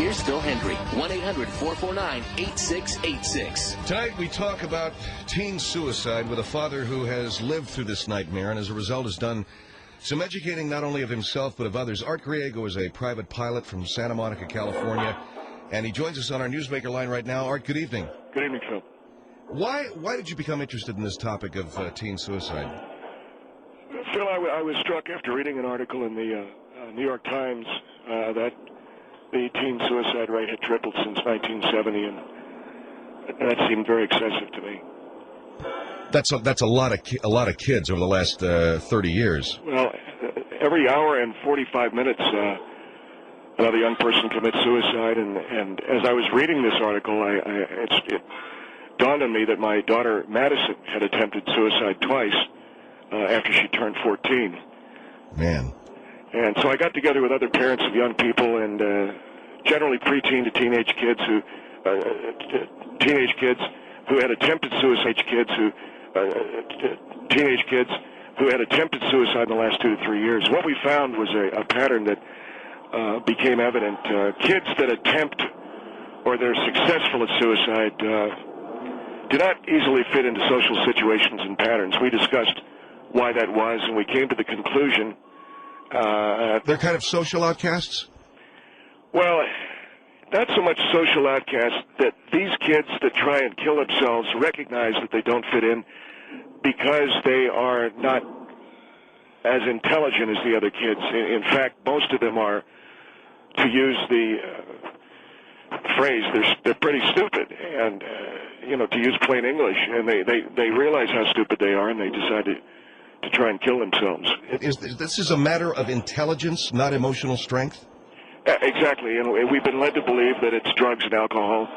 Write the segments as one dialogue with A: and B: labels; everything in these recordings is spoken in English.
A: Here's Phil Hendrie, 1-800-449-8686.
B: Tonight we talk about teen suicide with a father who has lived through this nightmare and as a result has done some educating not only of himself but of others. Art Griego is a private pilot from Santa Monica, California, and he joins us on our Newsmaker line right now. Art, good evening.
C: Good evening, Phil.
B: Why did you become interested in this topic of teen suicide?
C: Phil, I was struck after reading an article in the New York Times that the teen suicide rate had tripled since 1970, and that seemed very excessive to me.
B: That's a lot of kids over the last 30 years.
C: Well, every hour and 45 minutes, another young person commits suicide, and as I was reading this article, it dawned on me that my daughter Madison had attempted suicide twice after she turned 14.
B: Man.
C: And so I got together with other parents of young people, and generally preteen to teenage kids who had attempted suicide, teenage kids who had attempted suicide in the last 2 to 3 years. What we found was a pattern that became evident. Kids that attempt or they're successful at suicide do not easily fit into social situations and patterns. We discussed why that was, and we came to the conclusion
B: they're kind of social outcasts?
C: Well, not so much social outcasts, that these kids that try and kill themselves recognize that they don't fit in because they are not as intelligent as the other kids. In fact, most of them are, to use the phrase, they're pretty stupid, and to use plain English, and they realize how stupid they are, and they decide to try and kill themselves.
B: This is a matter of intelligence, not emotional strength?
C: Exactly, and we've been led to believe that it's drugs and alcohol.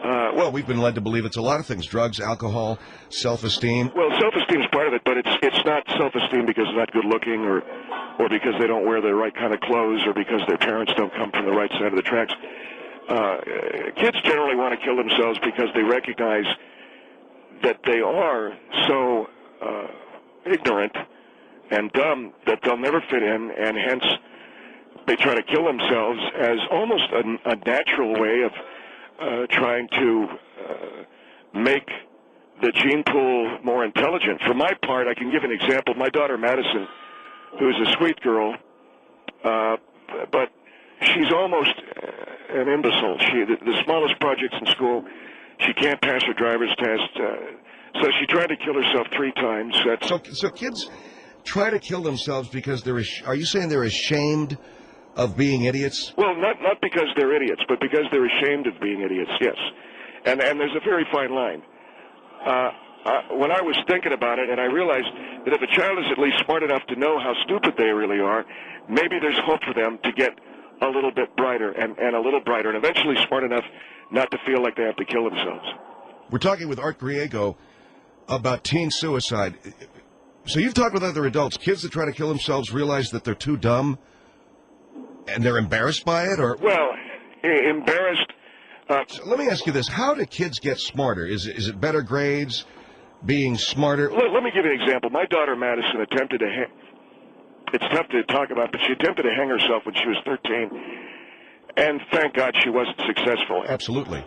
B: Well, we've been led to believe it's a lot of things: drugs, alcohol, self-esteem.
C: Well, self-esteem is part of it, but it's not self-esteem because they're not good-looking or because they don't wear the right kind of clothes or because their parents don't come from the right side of the tracks. Kids generally want to kill themselves because they recognize that they are so ignorant and dumb that they'll never fit in, and hence they try to kill themselves as almost a natural way of trying to make the gene pool more intelligent. For my part, I can give an example. My daughter Madison, who is a sweet girl, but she's almost an imbecile. The smallest projects in school, she can't pass her driver's test. So she tried to kill herself 3 times.
B: So kids try to kill themselves because are you saying they're ashamed of being idiots?
C: Well, not because they're idiots, but because they're ashamed of being idiots, yes. And there's a very fine line. When I was thinking about it, and I realized that if a child is at least smart enough to know how stupid they really are, maybe there's hope for them to get a little bit brighter and a little brighter, and eventually smart enough not to feel like they have to kill themselves.
B: We're talking with Art Griego about teen suicide. So you've talked with other adults. Kids that try to kill themselves realize that they're too dumb, and they're embarrassed by it, or?
C: Well, embarrassed.
B: So let me ask you this: how do kids get smarter? Is it better grades, being smarter?
C: Let me give you an example. My daughter Madison attempted to it's tough to talk about, but she attempted to hang herself when she was 13, and thank God she wasn't successful.
B: Absolutely.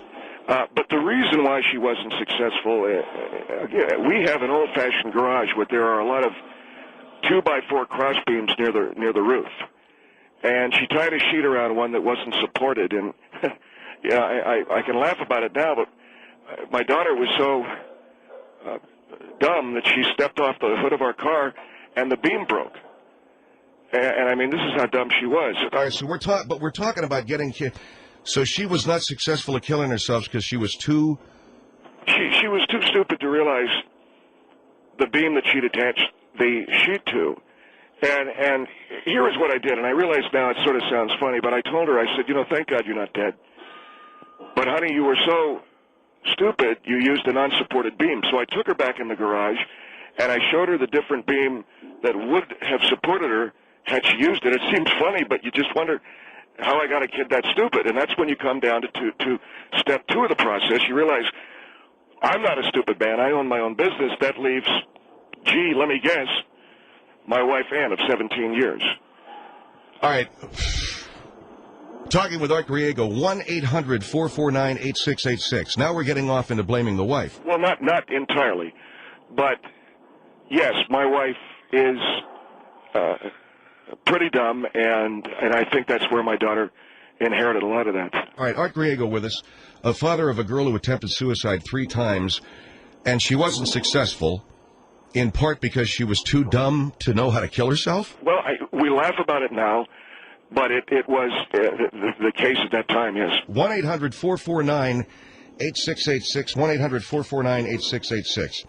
C: But the reason why she wasn't successful, we have an old-fashioned garage where there are a lot of 2x4 cross beams near the roof, and she tied a sheet around one that wasn't supported. And I can laugh about it now, but my daughter was so dumb that she stepped off the hood of our car, and the beam broke. And I mean, this is how dumb she was.
B: All right, so we're talking about getting kids. So she was not successful at killing herself because she was too...
C: She was too stupid to realize the beam that she'd attached the sheet to. And here is what I did, and I realize now it sort of sounds funny, but I told her, I said, thank God you're not dead. But, honey, you were so stupid, you used an unsupported beam. So I took her back in the garage, and I showed her the different beam that would have supported her had she used it. It seems funny, but you just wonder how I got a kid that stupid. And that's when you come down to step 2 of the process. You realize, I'm not a stupid man. I own my own business. That leaves, let me guess, my wife Ann of 17 years.
B: All right. Talking with Art Griego, 1-800-449-8686. Now we're getting off into blaming the wife.
C: Well, not entirely. But, yes, my wife is pretty dumb, and I think that's where my daughter inherited a lot of that.
B: All right, Art Griego with us, a father of a girl who attempted suicide 3 times, and she wasn't successful, in part because she was too dumb to know how to kill herself?
C: Well, we laugh about it now, but it was the case at that time, yes.
B: 1-800-449-8686, 1-800-449-8686.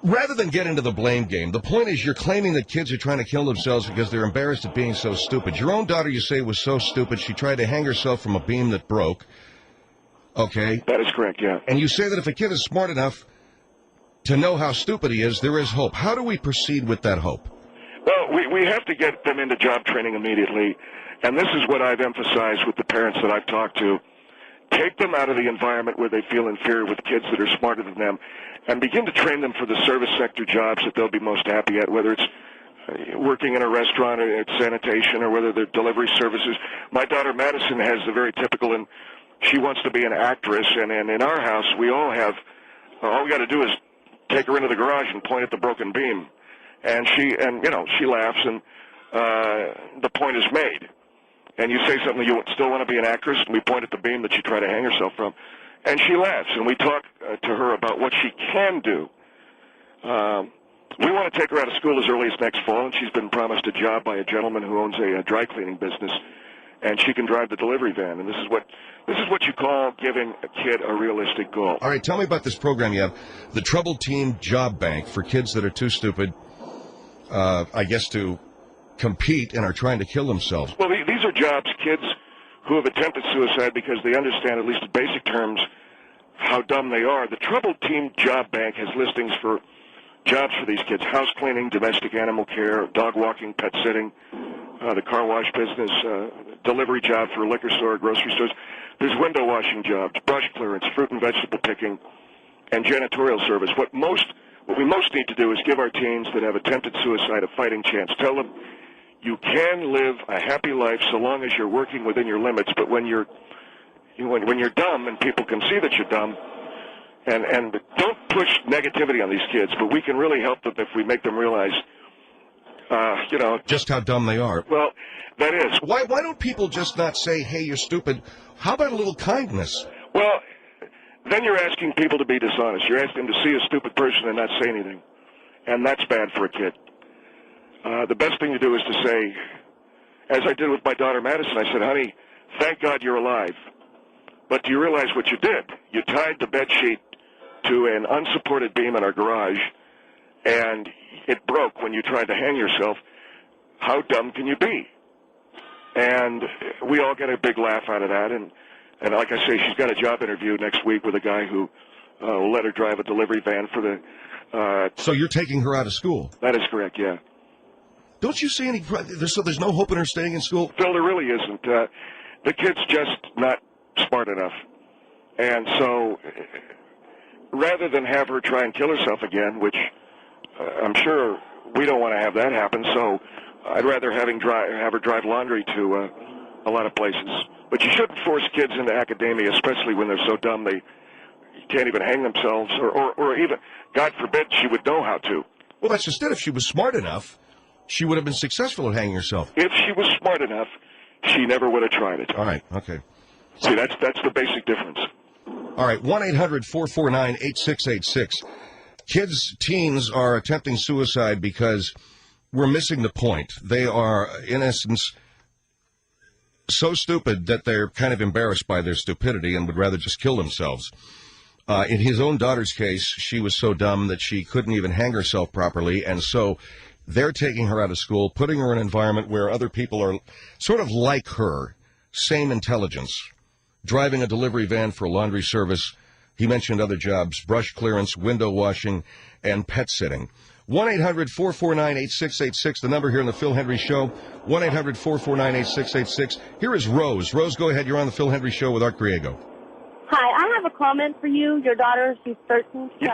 B: Rather than get into the blame game, the point is you're claiming that kids are trying to kill themselves because they're embarrassed at being so stupid. Your own daughter, you say, was so stupid she tried to hang herself from a beam that broke. Okay?
C: That is correct, yeah.
B: And you say that if a kid is smart enough to know how stupid he is, there is hope. How do we proceed with that hope?
C: Well, we have to get them into job training immediately, and this is what I've emphasized with the parents that I've talked to. Take them out of the environment where they feel inferior with kids that are smarter than them, and begin to train them for the service sector jobs that they'll be most happy at, whether it's working in a restaurant or at sanitation or whether they're delivery services. My daughter Madison has the very typical, and she wants to be an actress, and in our house we all have, all we got to do is take her into the garage and point at the broken beam. And she laughs, and the point is made. And you say something, you still want to be an actress, and we point at the beam that she tried to hang herself from. And she laughs, and we talk to her about what she can do. We want to take her out of school as early as next fall, and she's been promised a job by a gentleman who owns a dry cleaning business, and she can drive the delivery van. And this is what you call giving a kid a realistic goal.
B: All right, tell me about this program you have, the Trouble Team Job Bank for kids that are too stupid, I guess, to compete and are trying to kill themselves.
C: Well, these are jobs, kids who have attempted suicide because they understand, at least in basic terms, how dumb they are. The Trouble Team Job Bank has listings for jobs for these kids: house cleaning, domestic animal care, dog walking, pet sitting, the car wash business, delivery job for a liquor store, grocery stores. There's window washing jobs, brush clearance, fruit and vegetable picking, and janitorial service. What we most need to do is give our teens that have attempted suicide a fighting chance. Tell them you can live a happy life so long as you're working within your limits. But when you're dumb and people can see that you're dumb, and don't push negativity on these kids. But we can really help them if we make them realize,
B: just how dumb they are.
C: Well, that is.
B: Why don't people just not say, "Hey, you're stupid"? How about a little kindness?
C: Well, then you're asking people to be dishonest. You're asking them to see a stupid person and not say anything. And that's bad for a kid. The best thing to do is to say, as I did with my daughter Madison, I said, "Honey, thank God you're alive. But do you realize what you did? You tied the bed sheet to an unsupported beam in our garage, and it broke when you tried to hang yourself. How dumb can you be?" And we all get a big laugh out of that. And like I say, she's got a job interview next week with a guy who will let her drive a delivery van for the...
B: So you're taking her out of school?
C: That is correct, yeah.
B: Don't you see any... So there's no hope in her staying in school?
C: Phil, there really isn't. The kid's just not smart enough. And so rather than have her try and kill herself again, which I'm sure we don't want to have that happen, so I'd rather have her drive laundry to a lot of places. But you shouldn't force kids into academia, especially when they're so dumb they can't even hang themselves, or even, God forbid, she would know how to.
B: Well, that's just it. If she was smart enough, she would have been successful at hanging herself.
C: If she was smart enough, she never would have tried it.
B: All right, okay.
C: See, that's the basic difference.
B: All right, 1-800-449-8686. Teens are attempting suicide because we're missing the point. They are, in essence, so stupid that they're kind of embarrassed by their stupidity and would rather just kill themselves. In his own daughter's case, she was so dumb that she couldn't even hang herself properly, and so they're taking her out of school, putting her in an environment where other people are sort of like her, same intelligence, driving a delivery van for a laundry service. He mentioned other jobs: brush clearance, window washing, and pet sitting. 1-800-449-8686, the number here on the Phil Hendrie Show, 1-800-449-8686. Here is Rose. Rose, go ahead. You're on the Phil Hendrie Show with Art Griego.
A: Hi, I have a comment for you. Your daughter, she's 13.
C: She's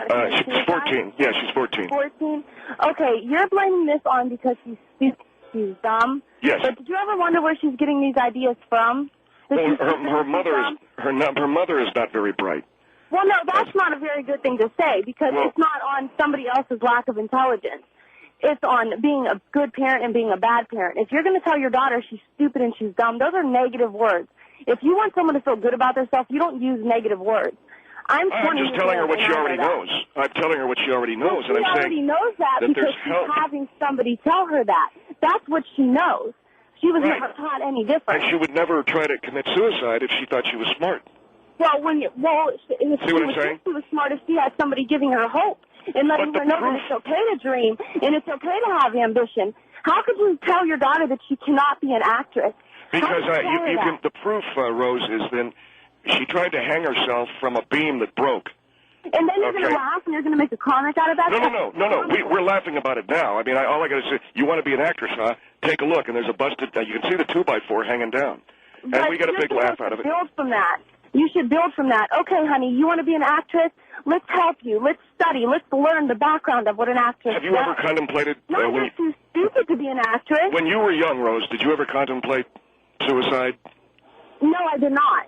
C: 14. Yeah, she's 14.
A: 14? Okay, you're blaming this on because she's stupid. she's dumb.
C: Yes.
A: But did you ever wonder where she's getting these ideas from?
C: Well, her mother is not very bright.
A: Well, no, that's not a very good thing to say because it's not on somebody else's lack of intelligence. It's on being a good parent and being a bad parent. If you're going to tell your daughter she's stupid and she's dumb, those are negative words. If you want someone to feel good about themselves, you don't use negative words. I'm
C: just telling her what she already knows. I'm telling her what she already knows, and I'm saying
A: she already knows that because she's having somebody tell her that. That's what she knows. She was never taught any different.
C: And she would never try to commit suicide if she thought she was smart.
A: Well,
C: see what I'm saying?
A: She was smart if she had somebody giving her hope and letting her know that it's okay to dream and it's okay to have ambition. How could you tell your daughter that she cannot be an actress?
C: Because the proof, Rose, is then she tried to hang herself from a beam that broke.
A: And then you're going to laugh and you're going to make a comic out of that?
C: No. We're laughing about it now. I mean, all I got to say, you want to be an actress, huh? Take a look, and there's a busted, you can see the 2x4 hanging down. And we got a big laugh out of it.
A: Build from that. You should build from that. Okay, honey, you want to be an actress? Let's help you. Let's study. Let's learn the background of what an actress
C: Have you ever contemplated...
A: No, you're too stupid to be an actress.
C: When you were young, Rose, did you ever contemplate suicide?
A: No, I did not.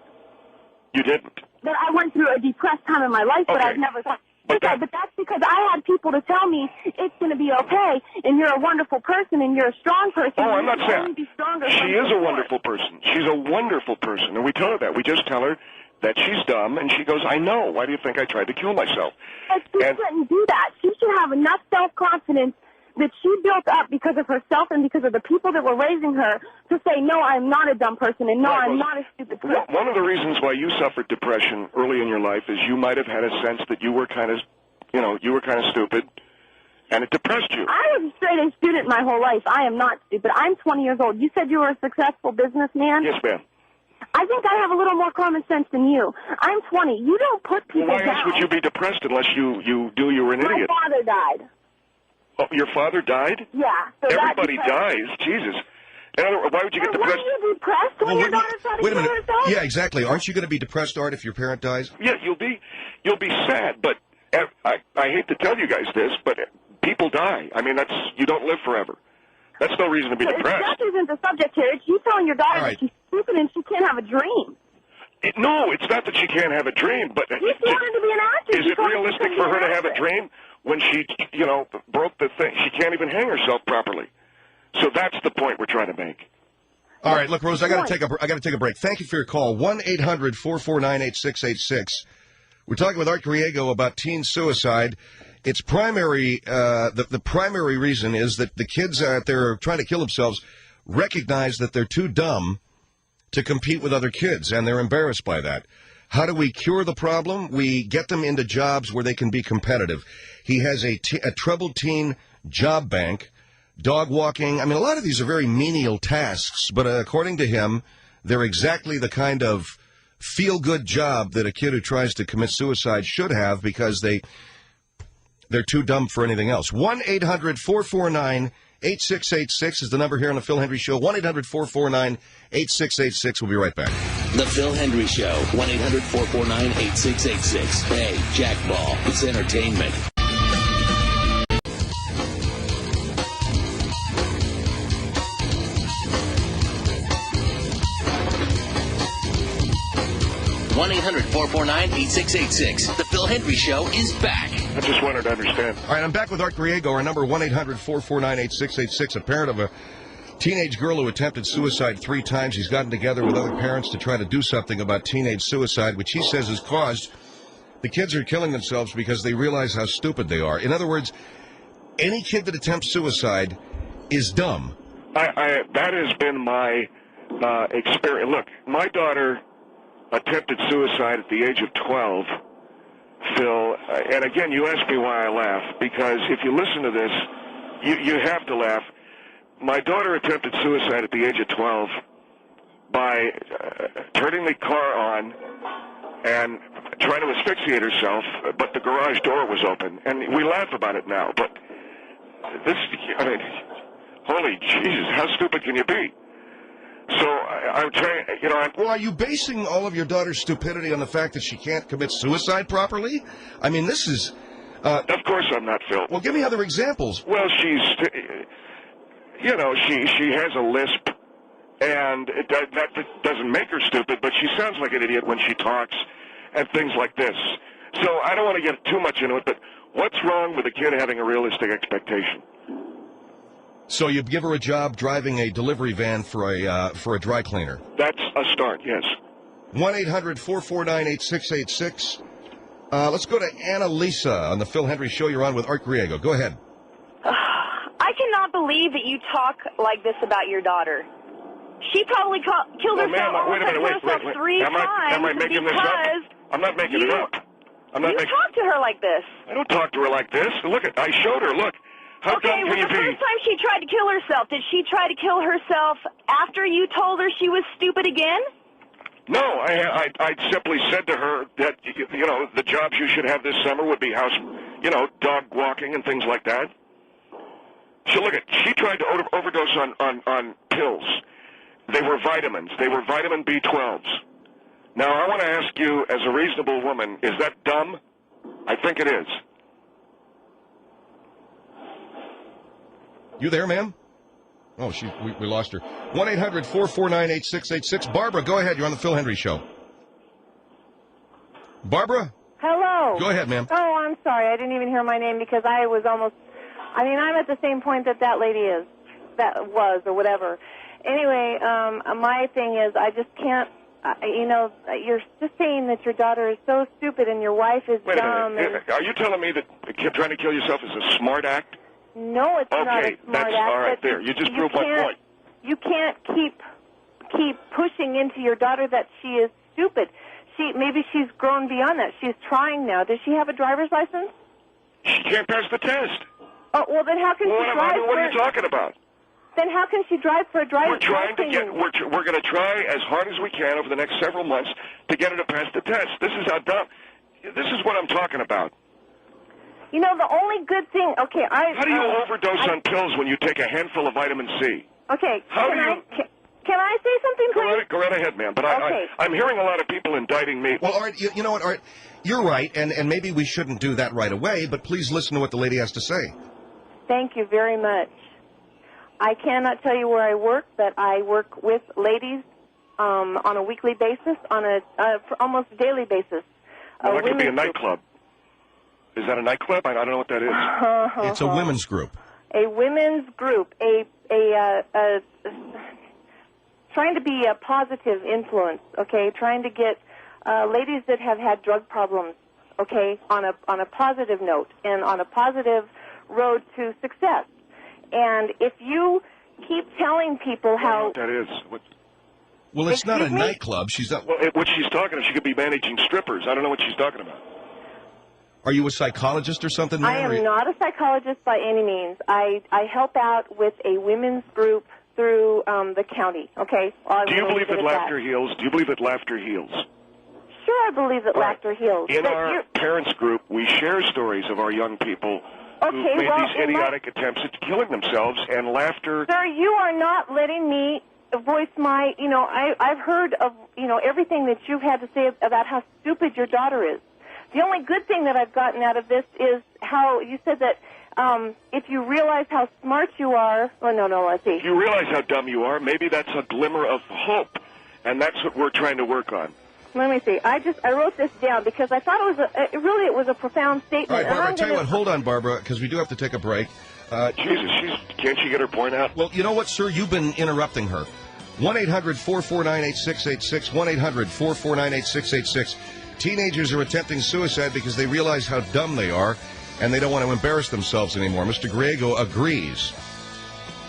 C: You didn't?
A: But I went through a depressed time in my life, but I've never thought suicide. But that's because I had people to tell me it's going to be okay, and you're a wonderful person, and you're a strong person.
C: Oh, I'm not saying...
A: She
C: is a wonderful person. She's a wonderful person, and we tell her that. We just tell her that she's dumb, and she goes, I know. Why do you think I tried to kill myself?
A: But she shouldn't do that. She should have enough self-confidence that she built up because of herself and because of the people that were raising her to say, no, I'm not a dumb person, and no, I'm not a stupid person.
C: One of the reasons why you suffered depression early in your life is you might have had a sense that you were kind of, stupid, and it depressed you.
A: I was a straight-A student my whole life. I am not stupid. I'm 20 years old. You said you were a successful businessman?
C: Yes, ma'am.
A: I think I have a little more common sense than you. I'm 20. You don't put people down.
C: Why else would you be depressed unless you were an idiot?
A: My father died.
C: Oh, your father died?
A: Yeah. So
C: everybody dies. Jesus. In other words, why would you get depressed?
A: Why are you depressed when your daughter's trying to kill herself?
B: Yeah, exactly. Aren't you going to be depressed, Art, if your parent dies?
C: Yeah, you'll be sad, but I hate to tell you guys this, but people die. I mean, you don't live forever. That's no reason to be depressed.
A: That isn't the subject here. It's you telling your daughter that she's stupid and she can't have a dream.
C: No, it's not that she can't have a dream, but
A: you wanted to be an actress.
C: Is it realistic for her to have a dream when she, broke the thing? She can't even hang herself properly. So that's the point we're trying to make.
B: All right, look, Rose, I got to take a break. Thank you for your call. 1-800-449-8686. We're talking with Art Griego about teen suicide. Its primary, the primary reason is that the kids out there trying to kill themselves recognize that they're too dumb to compete with other kids, and they're embarrassed by that. How do we cure the problem? We get them into jobs where they can be competitive. He has a troubled teen job bank, dog walking. I mean, a lot of these are very menial tasks, but according to him, they're exactly the kind of feel-good job that a kid who tries to commit suicide should have because they're too dumb for anything else. 1-800-449-8686 is the number here on the Phil Hendrie Show. 1-800-449-8686. We'll be right back.
D: The Phil Hendrie Show. 1-800-449-8686. Hey, Jackball. It's entertainment. One 1-800-449-8686. The Phil Hendrie Show is back.
C: I just wanted to understand.
B: All right, I'm back with Art Griego. Our number 1-800-449-8686. A parent of a teenage girl who attempted suicide 3 times. He's gotten together with other parents to try to do something about teenage suicide, which he says has caused the kids are killing themselves because they realize how stupid they are. In other words, any kid that attempts suicide is dumb.
C: That has been my experience. Look, my daughter attempted suicide at the age of 12, Phil. And again, you asked me why I laugh, because if you listen to this, you have to laugh. My daughter attempted suicide at the age of 12 by turning the car on and trying to asphyxiate herself, but the garage door was open. And we laugh about it now, but holy Jesus, how stupid can you be? So I'm trying,
B: Well, are you basing all of your daughter's stupidity on the fact that she can't commit suicide properly? I mean, this is...
C: of course I'm not, Phil.
B: Well, give me other examples.
C: Well, you know, she has a lisp, and that doesn't make her stupid, but she sounds like an idiot when she talks and things like this. So I don't want to get too much into it, but what's wrong with a kid having a realistic expectation?
B: So you give her a job driving a delivery van for a dry cleaner.
C: That's a start, yes.
B: 1-800-449-8686. Let's go to Annalisa on the Phil Hendrie Show. You're on with Art Griego. Go ahead.
E: I cannot believe that you talk like this about your daughter. She probably killed herself three times
C: am I making this up? I'm not making it up.
E: You talk to her like this.
C: I don't talk to her like this. Look, I showed her. Look. How dumb can you be?
E: The first time she tried to kill herself, did she try to kill herself after you told her she was stupid again?
C: No, I simply said to her that, you know, the jobs you should have this summer would be dog walking and things like that. So look, she tried to overdose on pills. They were vitamins. They were vitamin B12s. Now, I want to ask you, as a reasonable woman, is that dumb? I think it is.
B: You there, ma'am? Oh, we lost her. 1-800-449-8686. Barbara, go ahead. You're on the Phil Hendrie Show. Barbara?
A: Hello.
B: Go ahead, ma'am.
A: Oh, I'm sorry. I didn't even hear my name because I was almost... I mean, I'm at the same point that lady is. That was, or whatever. Anyway, my thing is I just can't... you're just saying that your daughter is so stupid and your wife is dumb.
C: Wait a minute. Are you telling me that trying to kill yourself is a smart act?
A: No, it's not a smart act.
C: All right, there. You just proved my point.
A: You can't keep pushing into your daughter that she is stupid. Maybe she's grown beyond that. She's trying now. Does she have a driver's license?
C: She can't pass the test.
A: Oh, well, then how can she drive?
C: What are you talking about?
A: Then how can she drive for a driver's license?
C: We're going to try as hard as we can over the next several months to get her to pass the test. This is how dumb. This is what I'm talking about.
A: You know, the only good thing... Okay,
C: How do you overdose on pills when you take a handful of vitamin C?
A: Okay, can I say something, please?
C: Go right ahead, ma'am. But okay. I'm hearing a lot of people indicting me.
B: Well, Art, you know what, Art? You're right, and maybe we shouldn't do that right away, but please listen to what the lady has to say.
A: Thank you very much. I cannot tell you where I work, but I work with ladies on a weekly basis, on a almost daily basis.
C: Well, that could be a nightclub. Is that a nightclub? I don't know what that is.
B: It's a women's group.
A: A women's group. Trying to be a positive influence. Okay, trying to get ladies that have had drug problems. Okay, on a positive note and on a positive road to success. And if you keep telling people how...
C: That is...
B: Well, it's not a nightclub. She's not...
C: Well, what she's talking about, she could be managing strippers. I don't know what she's talking about.
B: Are you a psychologist or something, ma'am?
A: I am not a psychologist by any means. I help out with a women's group through the county, okay?
C: Do you believe that laughter heals? Do you believe that laughter heals?
A: Sure, I believe that laughter heals.
C: In our parents group, we share stories of our young people who made these idiotic attempts at killing themselves, and laughter...
A: Sir, you are not letting me voice my... I've heard of, everything that you've had to say about how stupid your daughter is. The only good thing that I've gotten out of this is how you said that if you realize how smart you are... Oh, no, let's see.
C: If you realize how dumb you are, maybe that's a glimmer of hope, and that's what we're trying to work on.
A: Let me see. I wrote this down because I thought it was a profound statement.
B: All right, Barbara, tell you what, hold on, Barbara, because we do have to take a break.
C: Jesus, can't she get her point out?
B: Well, you know what, sir? You've been interrupting her. 1-800-449-8686, 1-800-449-8686. Teenagers are attempting suicide because they realize how dumb they are, and they don't want to embarrass themselves anymore. Mr. Griego agrees.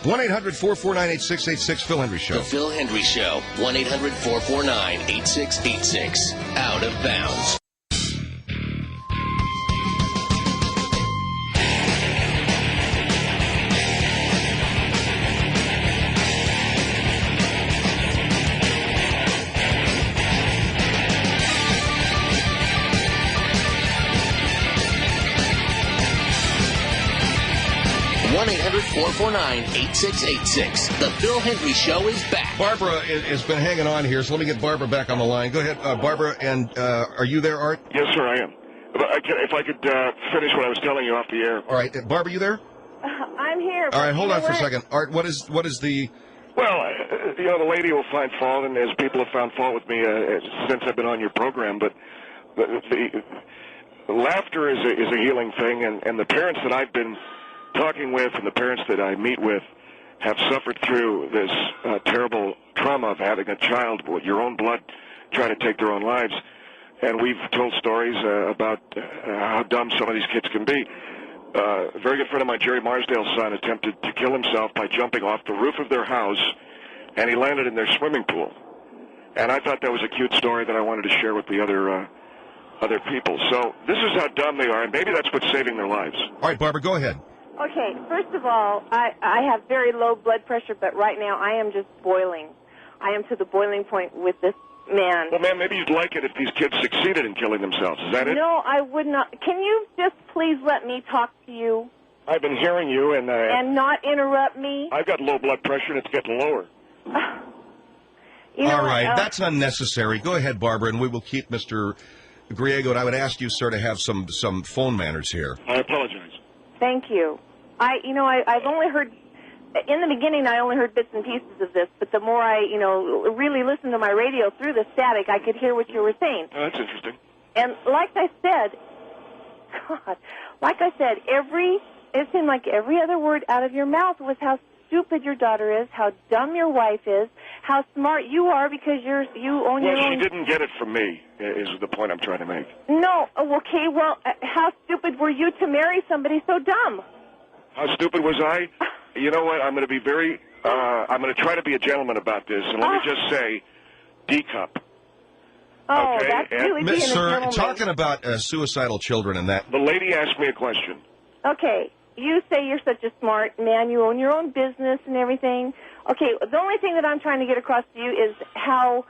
B: 1-800-449-8686, Phil Hendrie Show.
D: The Phil Hendrie Show, 1-800-449-8686. Out of bounds. One 1-800-449-8686. The Phil Hendrie Show is back.
B: Barbara has been hanging on here, so let me get Barbara back on the line. Go ahead, Barbara, and are you there, Art?
C: Yes, sir, I am. If I could finish what I was telling you off the air.
B: All right, Barbara, you there?
F: I'm here.
B: All right, hold on for a second. Art, what is the...
C: Well, the lady will find fault, and as people have found fault with me since I've been on your program, but the laughter is a healing thing, and the parents that I've been talking with and the parents that I meet with have suffered through this terrible trauma of having a child with your own blood try to take their own lives. And we've told stories about how dumb some of these kids can be. A very good friend of mine, Jerry Marsdale's son, attempted to kill himself by jumping off the roof of their house, and he landed in their swimming pool. And I thought that was a cute story that I wanted to share with the other people. So this is how dumb they are, and maybe that's what's saving their lives.
B: All right, Barbara, go ahead.
F: Okay, first of all, I have very low blood pressure, but right now I am just boiling. I am to the boiling point with this man.
C: Well, ma'am, maybe you'd like it if these kids succeeded in killing themselves. Is that it?
F: No, I would not. Can you just please let me talk to you?
C: I've been hearing you, and
F: not interrupt me?
C: I've got low blood pressure, and it's getting lower.
B: All right, that's unnecessary. Go ahead, Barbara, and we will keep Mr. Griego, and I would ask you, sir, to have some phone manners here.
C: I apologize.
F: Thank you. I've only heard, in the beginning I only heard bits and pieces of this, but the more I, really listened to my radio through the static, I could hear what you were saying.
C: Oh, that's interesting.
F: And like I said, it seemed like every other word out of your mouth was how stupid your daughter is, how dumb your wife is, how smart you are because you own your own...
C: Well, she didn't get it from me, is the point I'm trying to make.
F: No, okay, well, how stupid were you to marry somebody so dumb?
C: How stupid was I? You know what, I'm going to be I'm going to try to be a gentleman about this, and let me just say, D-cup.
F: Oh,
C: okay?
F: that's really being a gentleman.
B: Sir, talking about suicidal children and that...
C: The lady asked me a question.
F: Okay, you say you're such a smart man, you own your own business and everything. Okay, the only thing that I'm trying to get across to you is how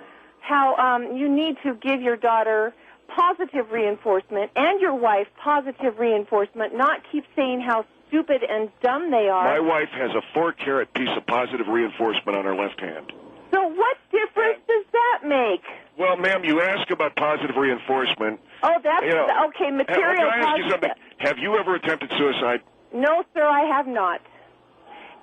F: you need to give your daughter positive reinforcement and your wife positive reinforcement, not keep saying how stupid and dumb they are.
C: My wife has a 4-carat piece of positive reinforcement on her left hand.
F: So what difference does that make?
C: Well, ma'am, you ask about positive reinforcement.
F: Oh, that's okay. Material.
C: Can I ask you something? Have you ever attempted suicide?
F: No, sir, I have not.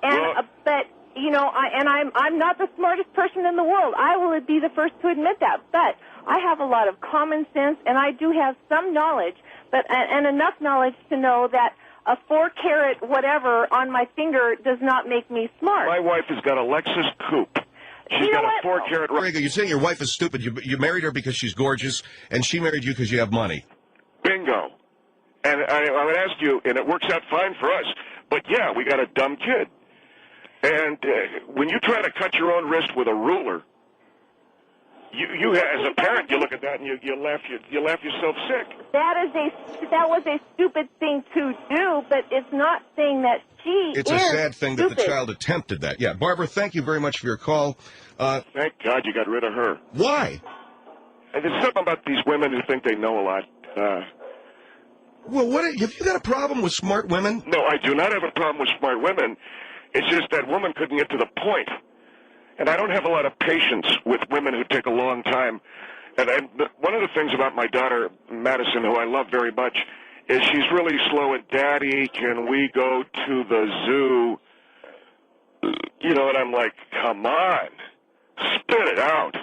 F: And but I'm not the smartest person in the world. I will be the first to admit that. But I have a lot of common sense, and I do have some knowledge, and enough knowledge to know that a 4-carat whatever on my finger does not make me smart.
C: My wife has got a Lexus Coupe. She's got a 4-carat...
B: Griego, you're saying your wife is stupid. You married her because she's gorgeous, and she married you because you have money.
C: Bingo. And I would ask you, and it works out fine for us, but yeah, we got a dumb kid. And when you try to cut your own wrist with a ruler, you as a parent, you look at that and you laugh yourself sick.
F: That was a stupid thing to do, but it's not saying that
B: It's a sad thing that the child attempted that. Yeah, Barbara, thank you very much for your call.
C: Thank God you got rid of her.
B: Why?
C: There's something about these women who think they know a lot.
B: Well, have you got a problem with smart women?
C: No, I do not have a problem with smart women. It's just that woman couldn't get to the point. And I don't have a lot of patience with women who take a long time. And one of the things about my daughter, Madison, who I love very much, is she's really slow at, Daddy, can we go to the zoo? And I'm like, come on, spit it out.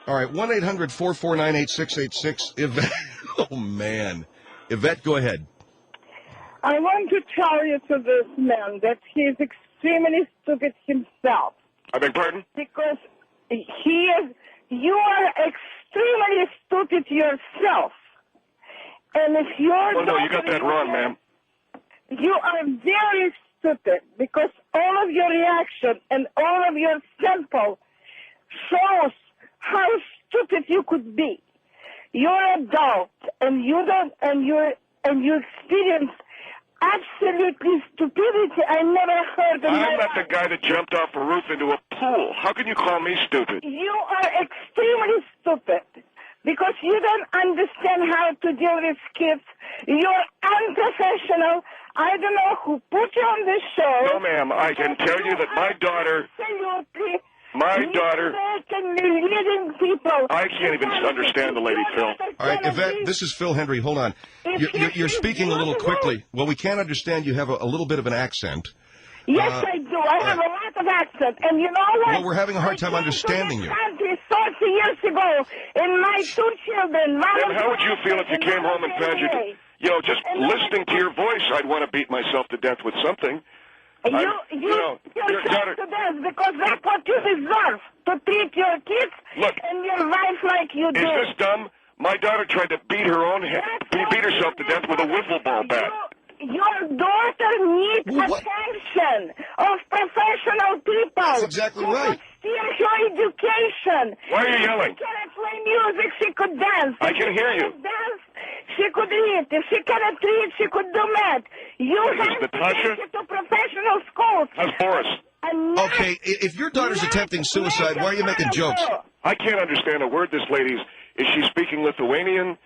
B: All right, 1-800-449-8686. Yvette. Oh, man. Yvette, go ahead.
G: I want to tell you to this man that he is extremely stupid himself.
C: I beg pardon?
G: Because you are extremely stupid yourself. And if you're...
C: Oh, no, you got that wrong, ma'am.
G: You are very stupid because all of your reaction and all of your sample shows how stupid you could be. You're adult and you experience absolutely stupidity I never heard in my life.
C: I'm not the guy that jumped off a roof into a pool. How can you call me stupid?
G: You are extremely stupid because you don't understand how to deal with kids. You're unprofessional. I don't know who put you on this show.
C: No, ma'am. I can tell you that my daughter...
G: Absolutely
C: My daughter...
G: Leading people.
C: I can't even understand the lady, Phil.
B: All right, Yvette, this is Phil Hendrie. Hold on. You're speaking a little quickly. Well, we can't understand. You have a little bit of an accent.
G: Yes, I do. I have a lot of accent. And you know what?
B: Well, we're having a hard time understanding you.
G: 30 years ago, and my 2 children...
C: Then how would you feel if you came home and found just listening to your voice, I'd want to beat myself to death with something.
G: You're to death because that's what you deserve, to treat your kids and your wife like you do.
C: Is this dumb? My daughter tried to beat her own head, beat herself to death with a wiffle ball bat.
G: Your daughter needs attention of professional people.
B: That's exactly right.
G: Steal her education.
C: Why are you yelling?
G: She cannot play music, she could dance.
C: I can hear you.
G: Dance, she could read. If she cannot read, she could do math. You have to take it to professional schools.
C: How's Boris?
B: Okay, if your daughter's attempting suicide, why are you making jokes?
C: I can't understand a word this lady's... Is she speaking Lithuanian?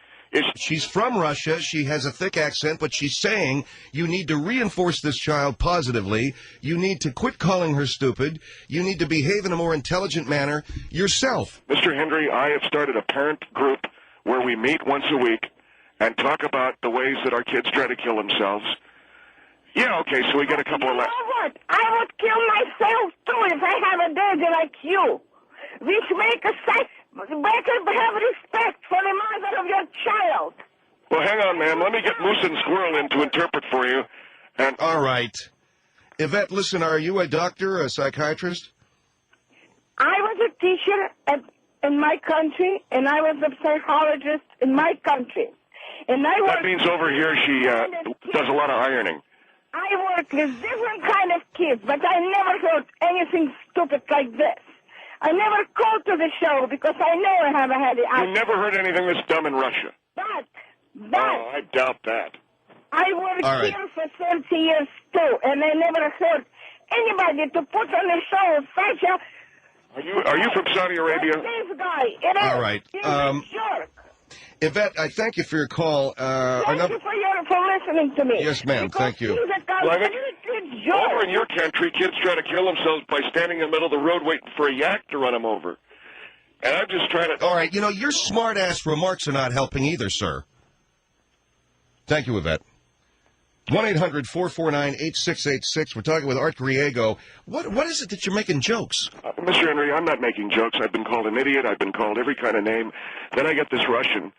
B: She's from Russia. She has a thick accent, but she's saying you need to reinforce this child positively. You need to quit calling her stupid. You need to behave in a more intelligent manner yourself.
C: Mr. Hendrie, I have started a parent group where we meet once a week and talk about the ways that our kids try to kill themselves. Yeah, okay, so we get a couple of...
G: You know what? I would kill myself, too, if I have a daddy like you. Which make us have respect for the mother of your child.
C: Well, hang on, ma'am. Let me get Moose and Squirrel in to interpret for you. And
B: all right. Yvette, listen, are you a doctor, a psychiatrist?
G: I was a teacher in my country, and I was a psychologist in my country. And
C: that means over here she does a lot of ironing.
G: I work with different kind of kids, but I never heard anything stupid like this. I never called to the show because I know I haven't had it.
C: You never heard anything this dumb in Russia?
G: But
C: I doubt that.
G: I worked here for 30 years, too, and I never heard anybody to put on the show such a...
C: Are you from Saudi Arabia?
G: This guy.
B: All right.
G: He's a jerk.
B: Yvette, I thank you for your call.
G: Thank you for listening to me.
B: Yes, ma'am. Thank you.
C: Over in your country, kids try to kill themselves by standing in the middle of the road waiting for a yak to run them over. And I'm just trying to...
B: All right, your smart-ass remarks are not helping either, sir. Thank you, Yvette. 1-800-449-8686. We're talking with Art Griego. What is it that you're making jokes?
C: Mr. Hendrie, I'm not making jokes. I've been called an idiot. I've been called every kind of name. Then I get this Russian.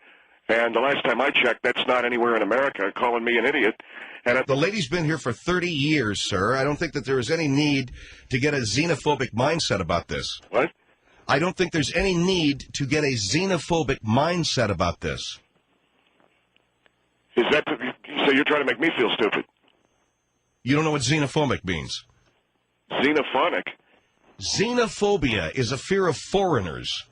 C: And the last time I checked, that's not anywhere in America calling me an idiot. And
B: the lady's been here for 30 years, sir. I don't think that there is any need to get a xenophobic mindset about this.
C: What?
B: I don't think there's any need to get a xenophobic mindset about this.
C: Is that... So you're trying to make me feel stupid?
B: You don't know what xenophobic means?
C: Xenophonic?
B: Xenophobia is a fear of foreigners.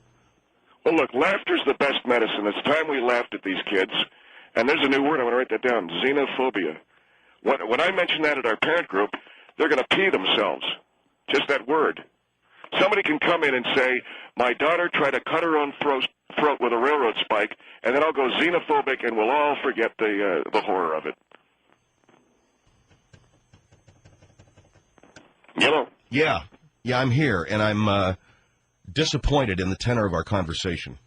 C: Well, look, laughter's the best medicine. It's time we laughed at these kids. And there's a new word. I want to write that down. Xenophobia. When I mention that at our parent group, they're going to pee themselves. Just that word. Somebody can come in and say, my daughter tried to cut her own throat with a railroad spike, and then I'll go xenophobic, and we'll all forget the horror of it. Hello?
B: Yeah, I'm here, and I'm disappointed in the tenor of our conversation.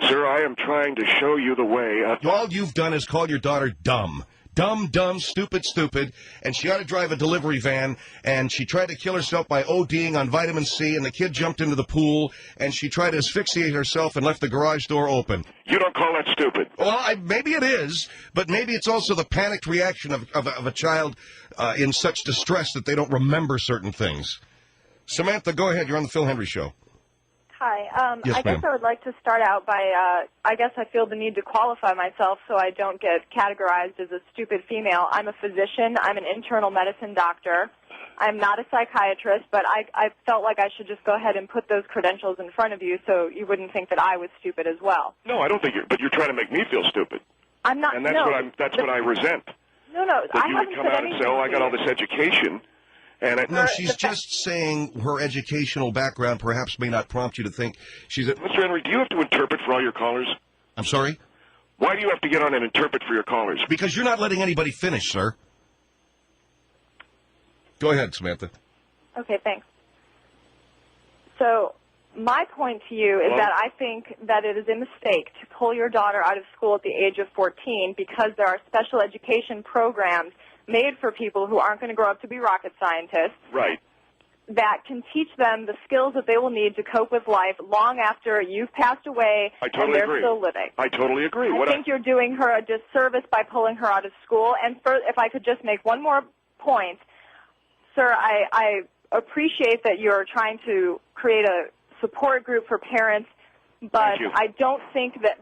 C: Sir, I am trying to show you the way.
B: All you've done is call your daughter dumb. Dumb, stupid, and she ought to drive a delivery van, and she tried to kill herself by ODing on vitamin C, and the kid jumped into the pool, and she tried to asphyxiate herself and left the garage door open.
C: You don't call that stupid?
B: Well, maybe it is, but maybe it's also the panicked reaction of a child in such distress that they don't remember certain things. Samantha, go ahead. You're on the Phil Hendrie Show.
H: Hi.
B: Yes,
H: I guess I would like to start out by, I guess I feel the need to qualify myself so I don't get categorized as a stupid female. I'm a physician. I'm an internal medicine doctor. I'm not a psychiatrist, but I felt like I should just go ahead and put those credentials in front of you so you wouldn't think that I was stupid as well.
C: No, I don't think but you're trying to make me feel stupid.
H: I'm not.
C: And that's what I resent.
H: No,
C: that you would come out and say, oh, I got all this education.
B: No, she's just saying her educational background perhaps may not prompt you to think she's a...
C: Mr. Hendrie, do you have to interpret for all your callers?
B: I'm sorry?
C: Why do you have to get on and interpret for your callers?
B: Because you're not letting anybody finish, sir. Go ahead, Samantha.
H: Okay, thanks. So my point to you is that I think that it is a mistake to pull your daughter out of school at the age of 14 because there are special education programs made for people who aren't going to grow up to be rocket scientists.
C: Right.
H: That can teach them the skills that they will need to cope with life long after you've passed away and they're still living.
C: I totally agree.
H: I think you're doing her a disservice by pulling her out of school. And if I could just make one more point, sir, I appreciate that you're trying to create a support group for parents, but I don't think that,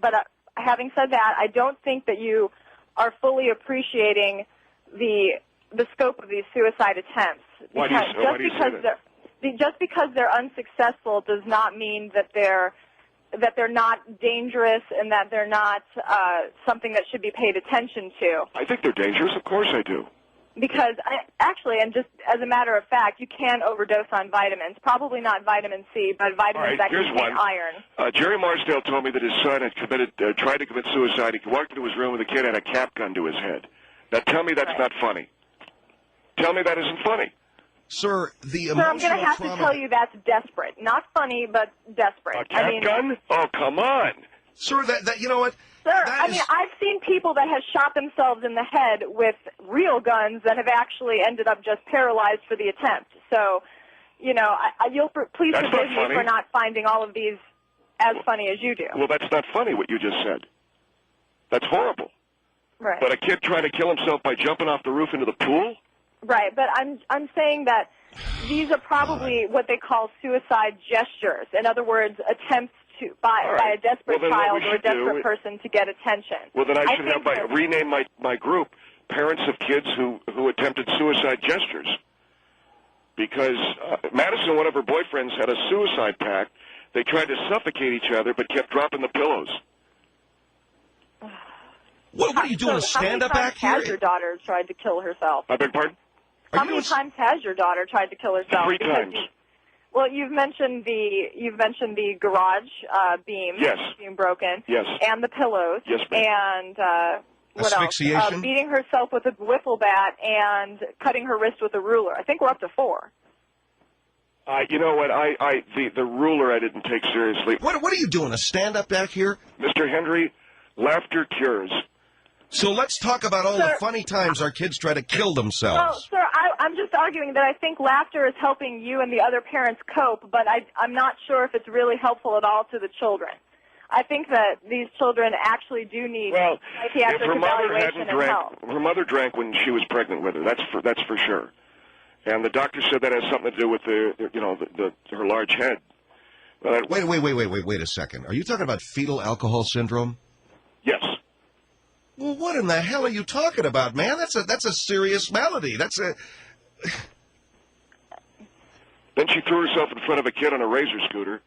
H: having said that, I don't think that you are fully appreciating the scope of these suicide attempts. Just because they're unsuccessful does not mean that they're not dangerous and that they're not something that should be paid attention to.
C: I think they're dangerous. Of course I do.
H: Because and just as a matter of fact, you can overdose on vitamins. Probably not vitamin C, but vitamins that contain iron.
C: Jerry Marsdale told me that his son had tried to commit suicide. He walked into his room with a kid and had a cap gun to his head. Now tell me that's not funny. Tell me that isn't funny.
B: Sir, the emotional
H: I'm going to have to tell you that's desperate. Not funny, but desperate.
C: A cap gun? Oh, come on.
B: Sir, that you know what?
H: Sir, I've seen people that have shot themselves in the head with real guns and have actually ended up just paralyzed for the attempt. So, please forgive me for not finding all of these as funny as you do.
C: Well, that's not funny, what you just said. That's horrible.
H: Right.
C: But a kid trying to kill himself by jumping off the roof into the pool?
H: Right, but I'm saying that these are probably what they call suicide gestures. In other words, attempts by a desperate child or a desperate person to get attention.
C: Well, then I should rename my group Parents of Kids Who Attempted Suicide Gestures. Because Madison, one of her boyfriends, had a suicide pact. They tried to suffocate each other but kept dropping the pillows.
B: What are you doing, a stand-up act here?
H: How many times has your daughter tried to kill herself?
C: I beg pardon?
H: How many times has your daughter tried to kill herself?
C: 3 times.
H: Well, you've mentioned the garage beam being broken.
C: Yes.
H: And the pillows.
C: Yes, ma'am.
H: And what
B: asphyxiation?
H: else? Beating herself with a wiffle bat and cutting her wrist with a ruler. I think we're up to 4.
C: You know what? The ruler I didn't take seriously.
B: What are you doing, a stand-up act here?
C: Mr. Hendrie, laughter cures.
B: So let's talk about all the funny times our kids try to kill themselves.
H: Well, sir, I'm just arguing that I think laughter is helping you and the other parents cope, but I'm not sure if it's really helpful at all to the children. I think that these children actually do need psychiatric evaluation and help.
C: Her mother drank when she was pregnant with her. That's for sure. And the doctor said that has something to do with her large head.
B: Wait a second. Are you talking about fetal alcohol syndrome?
C: Yes.
B: Well, what in the hell are you talking about, man? That's a serious malady.
C: Then she threw herself in front of a kid on a razor scooter.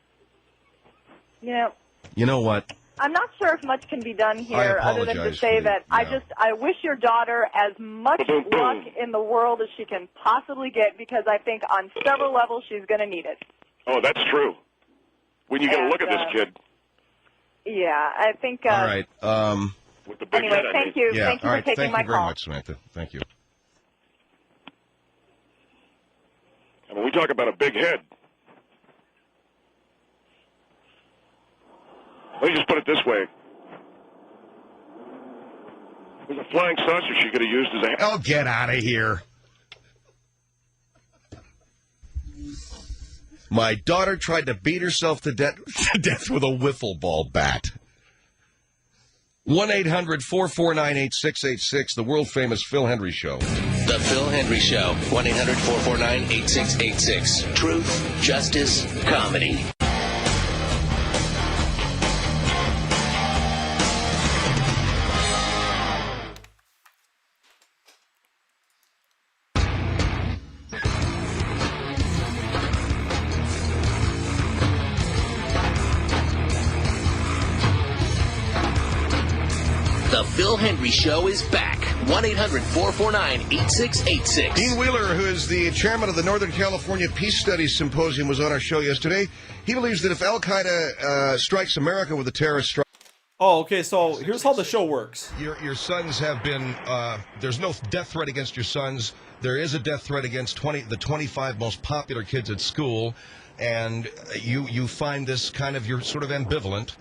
B: You know what?
H: I'm not sure if much can be done here other than to say that I wish your daughter as much luck in the world as she can possibly get, because I think on several levels she's going to need it.
C: Oh, that's true. When you get a look at this kid.
H: Yeah, I think...
B: all right.
C: With the big head,
H: thank you.
B: Yeah,
H: thank you for taking my call.
B: Thank you very much, Samantha. Thank you.
C: I mean, we talk about a big head. Let me just put it this way. There's a flying saucer she could have used as a...
B: Oh, get out of here. My daughter tried to beat herself to death with a wiffle ball bat. 1-800-449-8686, the world-famous Phil Hendrie Show.
D: The Phil Hendrie Show, 1-800-449-8686. Truth, justice, comedy. The Phil Hendrie Show is back. 1-800-449-8686.
B: Dean Wheeler, who is the chairman of the Northern California Peace Studies Symposium, was on our show yesterday. He believes that if Al-Qaeda strikes America with a terrorist strike...
I: Oh, okay, so here's how the show works.
B: Your sons have been... there's no death threat against your sons. There is a death threat against the 25 most popular kids at school. and you find this kind of, you're sort of ambivalent.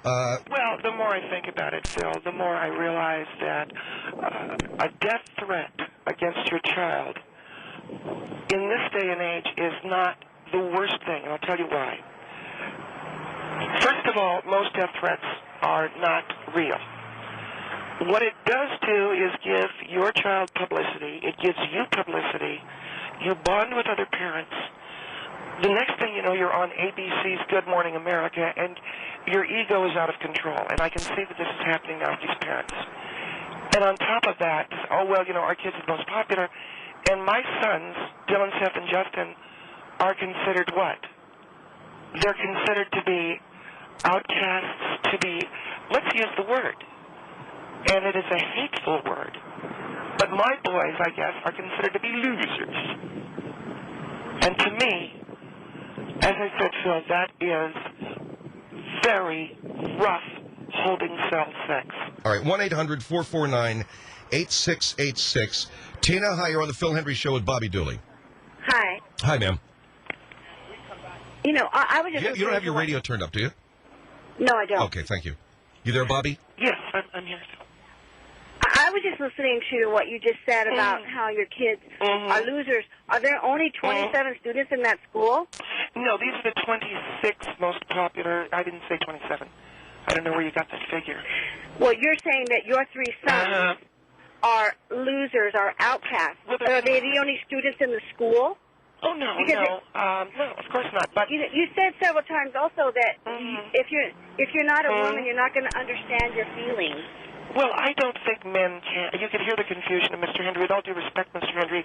J: Well, the more I think about it, Phil, the more I realize that a death threat against your child in this day and age is not the worst thing, and I'll tell you why. First of all, most death threats are not real. What it does do is give your child publicity. It gives you publicity. You bond with other parents. The next thing you know, you're on ABC's Good Morning America, and your ego is out of control. And I can see that this is happening now with these parents. And on top of that, oh, well, you know, our kids are the most popular. And my sons, Dylan, Seth, and Justin, are considered what? They're considered to be outcasts, to be, let's use the word. And it is a hateful word. But my boys, I guess, are considered to be losers. And to me, as I said, Phil, that is very rough holding cell sex.
B: All right, 1-800-449-8686. Tina, hi, you're on the Phil Hendrie Show with Bobby Dooley.
K: Hi.
B: Hi, ma'am.
K: You know, I was just...
B: You don't have your radio turned up, do you?
K: No, I don't.
B: Okay, thank you. You there, Bobby?
J: Yes, I'm here.
K: I was just listening to what you just said about how your kids are losers. Are there only 27 students in that school?
J: No, these are the 26 most popular. I didn't say 27. I don't know where you got this figure.
K: Well, you're saying that your three sons are losers, are outcasts. Are they the only students in the school?
J: Oh, no, no, of course not. But
K: you said several times also that if you're not a woman, you're not going to understand your feelings.
J: Well, I don't think men can. You can hear the confusion of Mr. Hendrie. With all due respect, Mr. Hendrie.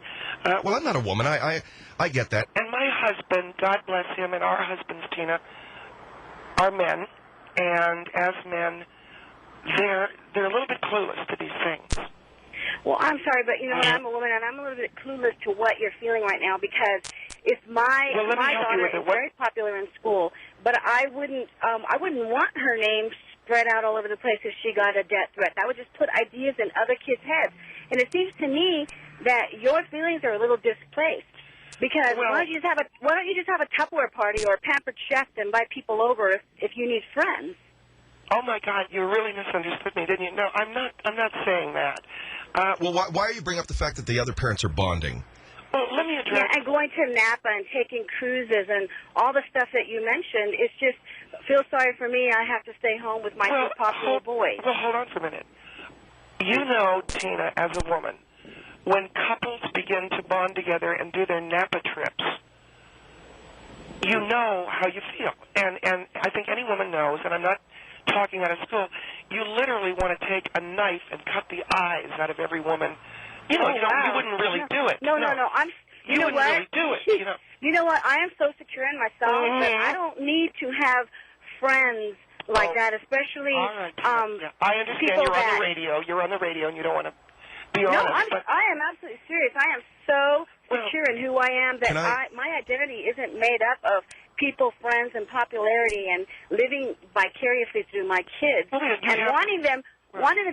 B: Well, I'm not a woman. I get that.
J: And my husband, God bless him, and our husbands, Tina, are men. And as men, they're a little bit clueless to these things.
K: Well, I'm sorry, but you know what? I'm a woman, and I'm a little bit clueless to what you're feeling right now because if my daughter is very popular in school, but I wouldn't want her name spread out all over the place if she got a death threat. That would just put ideas in other kids' heads. And it seems to me that your feelings are a little displaced. Because why don't you just have a Tupperware party or a pampered chef and invite people over if you need friends?
J: Oh my God, you really misunderstood me, didn't you? No, I'm not saying that.
B: Well, why are you bringing up the fact that the other parents are bonding?
J: Well, let me address...
K: Yeah, and going to Napa and taking cruises and all the stuff that you mentioned, it's just, feel sorry for me, I have to stay home with my two popular boys.
J: Well, hold on for a minute. You know, Tina, as a woman, when couples begin to bond together and do their Napa trips, you know how you feel. And I think any woman knows, and I'm not talking out of school, you literally want to take a knife and cut the eyes out of every woman. You know, you wouldn't really do it.
K: No. You know what?
J: Really do it.
K: You know what? I am so secure in myself that I don't need to have friends like that, especially
J: all right. I understand you're on the radio. You're on the radio, and you don't want to be honest.
K: No, I am absolutely serious. I am so secure in who I am that my identity isn't made up of people, friends, and popularity, and living vicariously through my kids and wanting them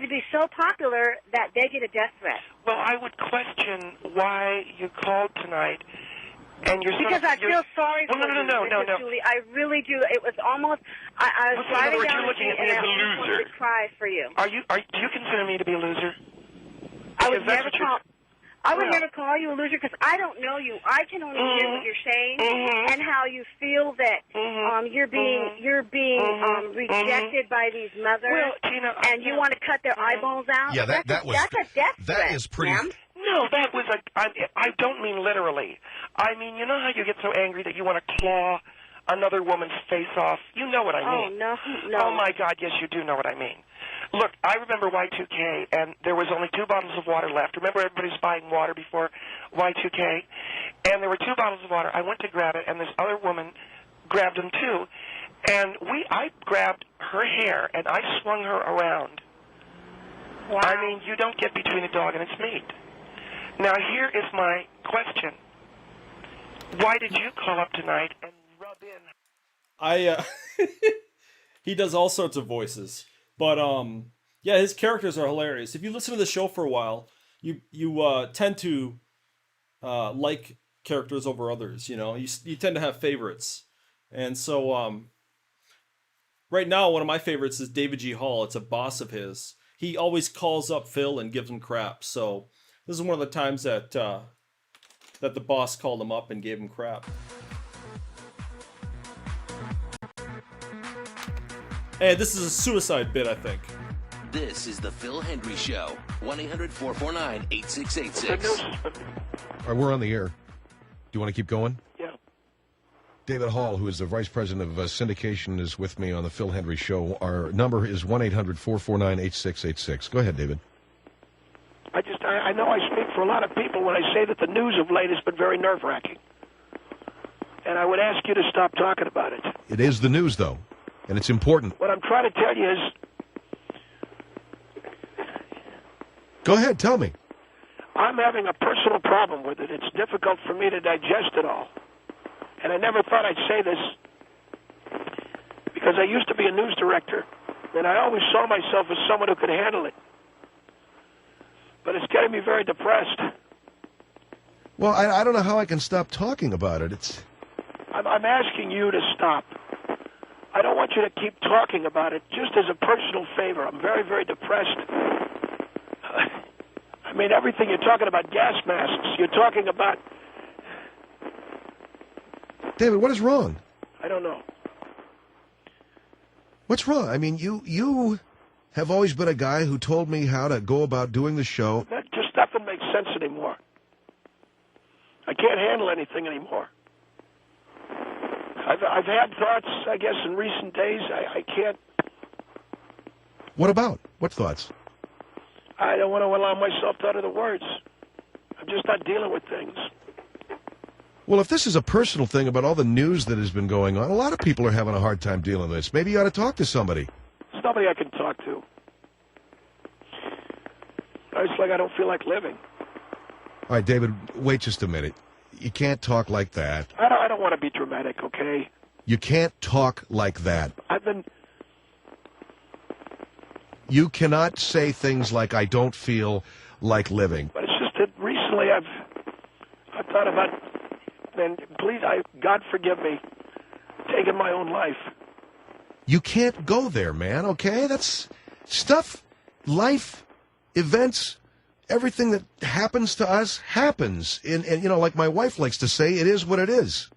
K: to be so popular that they get a death threat.
J: Well, I would question why you called tonight. And
K: because I feel sorry for you,
J: No.
K: Julie. I really do. It was almost, I was driving down the street and I almost wanted to cry for you.
J: Do you consider me to be a loser?
K: I would never call you a loser because I don't know you. I can only hear what you're saying and how you feel that you're being rejected by these mothers, and you want to cut their eyeballs out.
B: Yeah, that's a death threat. That is pretty.
K: Ma'am.
J: No, that was I don't mean literally. I mean, you know how you get so angry that you want to claw another woman's face off? You know what I mean.
K: Oh, no.
J: Oh, my God, yes, you do know what I mean. Look, I remember Y2K, and there was only 2 bottles of water left. Remember everybody was buying water before Y2K? And there were 2 bottles of water. I went to grab it, and this other woman grabbed them, too. And I grabbed her hair, and I swung her around.
K: Wow.
J: I mean, you don't get between a dog and its meat. Now, here is my question. Why did you call up tonight and rub in?
I: He does all sorts of voices. But, yeah, his characters are hilarious. If you listen to the show for a while, you tend to like characters over others. You know, you tend to have favorites, and so right now one of my favorites is David G. Hall. It's a boss of his. He always calls up Phil and gives him crap. So this is one of the times that that the boss called him up and gave him crap. And this is a suicide bit, I think.
D: This is the Phil Hendrie Show. 1-800-449-8686.
B: All right, we're on the air. Do you want to keep going?
J: Yeah.
B: David Hall, who is the Vice President of Syndication, is with me on the Phil Hendrie Show. Our number is 1-800-449-8686. Go ahead, David.
J: I know I speak for a lot of people when I say that the news of late has been very nerve-wracking. And I would ask you to stop talking about it.
B: It is the news, though, and it's important.
J: What I'm trying to tell you is...
B: Go ahead, tell me.
J: I'm having a personal problem with it. It's difficult for me to digest it all. And I never thought I'd say this because I used to be a news director, and I always saw myself as someone who could handle it. But it's getting me very depressed.
B: Well, I don't know how I can stop talking about it.
J: I'm asking you to stop. I don't want you to keep talking about it, just as a personal favor. I'm very, very depressed. I mean, everything you're talking about, gas masks, you're talking about...
B: David, what is wrong?
J: I don't know.
B: What's wrong? I mean, you have always been a guy who told me how to go about doing the show.
J: That just nothing makes sense anymore. I can't handle anything anymore. I've had thoughts, I guess, in recent days. I can't...
B: What about? What thoughts?
J: I don't want to allow myself to utter the words. I'm just not dealing with things.
B: Well, if this is a personal thing about all the news that has been going on, a lot of people are having a hard time dealing with this. Maybe you ought to talk to somebody.
J: There's nobody I can talk to. It's like I don't feel like living.
B: All right, David, wait just a minute. You can't talk like that.
J: I don't want to be dramatic, okay?
B: You can't talk like that. You cannot say things like, I don't feel like living.
J: But it's just that recently I've thought about, and please, God forgive me, taking my own life.
B: You can't go there, man, okay? That's stuff, life, events, everything that happens to us happens. And you know, like my wife likes to say, it is what it is.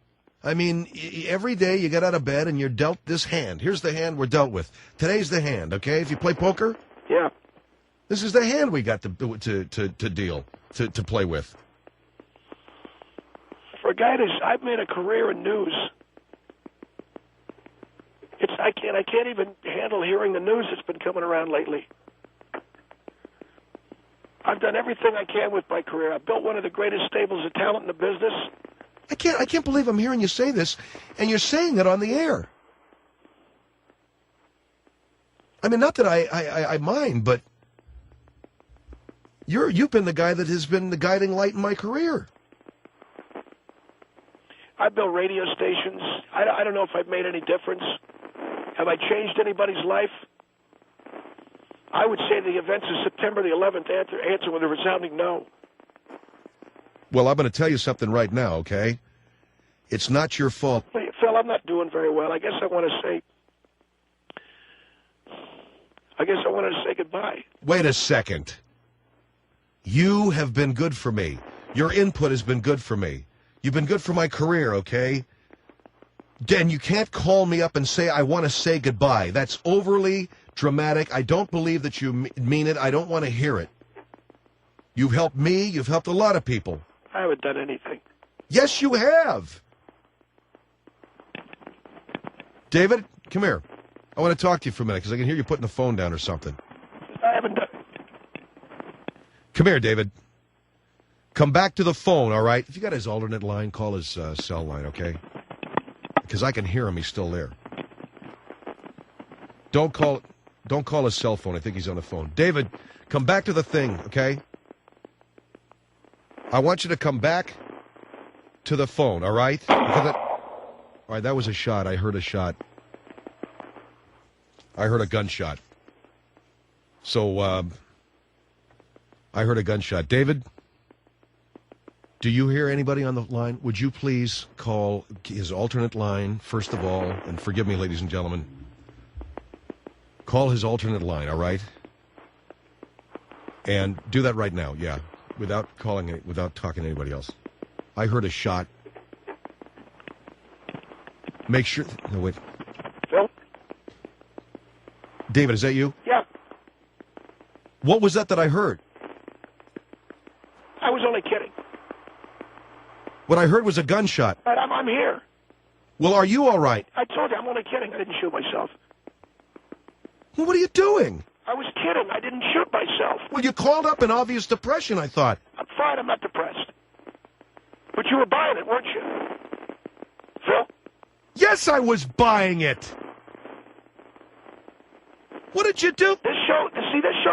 B: I mean, every day you get out of bed and you're dealt this hand. Here's the hand we're dealt with. Today's the hand, okay? If you play poker,
J: yeah,
B: this is the hand we got to play with.
J: For a guy I've made a career in news. I can't even handle hearing the news that's been coming around lately. I've done everything I can with my career. I've built one of the greatest stables of talent in the business.
B: I can't believe I'm hearing you say this, and you're saying it on the air. I mean, not that I mind, but you've been the guy that has been the guiding light in my career.
J: I've built radio stations. I don't know if I've made any difference. Have I changed anybody's life? I would say the events of September the 11th answer with a resounding no.
B: Well, I'm going to tell you something right now, okay? It's not your fault.
J: Phil, I'm not doing very well. I guess I wanted to say goodbye.
B: Wait a second. You have been good for me. Your input has been good for me. You've been good for my career, okay? Dan, you can't call me up and say, I want to say goodbye. That's overly dramatic. I don't believe that you mean it. I don't want to hear it. You've helped me. You've helped a lot of people.
J: I haven't done anything.
B: Yes, you have. David, come here. I want to talk to you for a minute because I can hear you putting the phone down or something.
J: I haven't done...
B: Come here, David. Come back to the phone, all right? If you got his alternate line, call his cell line, okay? Because I can hear him. He's still there. Don't call his cell phone. I think he's on the phone. David, come back to the thing, okay? I want you to come back to the phone, all right? All right, that was a shot. I heard a shot. I heard a gunshot. So, I heard a gunshot. David, Do you hear anybody on the line? Would you please call his alternate line, first of all, and forgive me, ladies and gentlemen. Call his alternate line, all right? And do that right now, yeah, without talking to anybody else. I heard a shot. Make sure... No, wait.
J: Phil?
B: David, is that you?
J: Yeah.
B: What was that I heard?
J: I was only kidding.
B: What I heard was a gunshot.
J: But I'm here.
B: Well, are you all right?
J: I told you, I'm only kidding. I didn't shoot myself.
B: Well, what are you doing?
J: I was kidding. I didn't shoot myself.
B: Well, you called up in obvious depression, I thought.
J: I'm fine. I'm not depressed. But you were buying it, weren't you? Phil?
B: Yes, I was buying it. What did you do?
J: This shows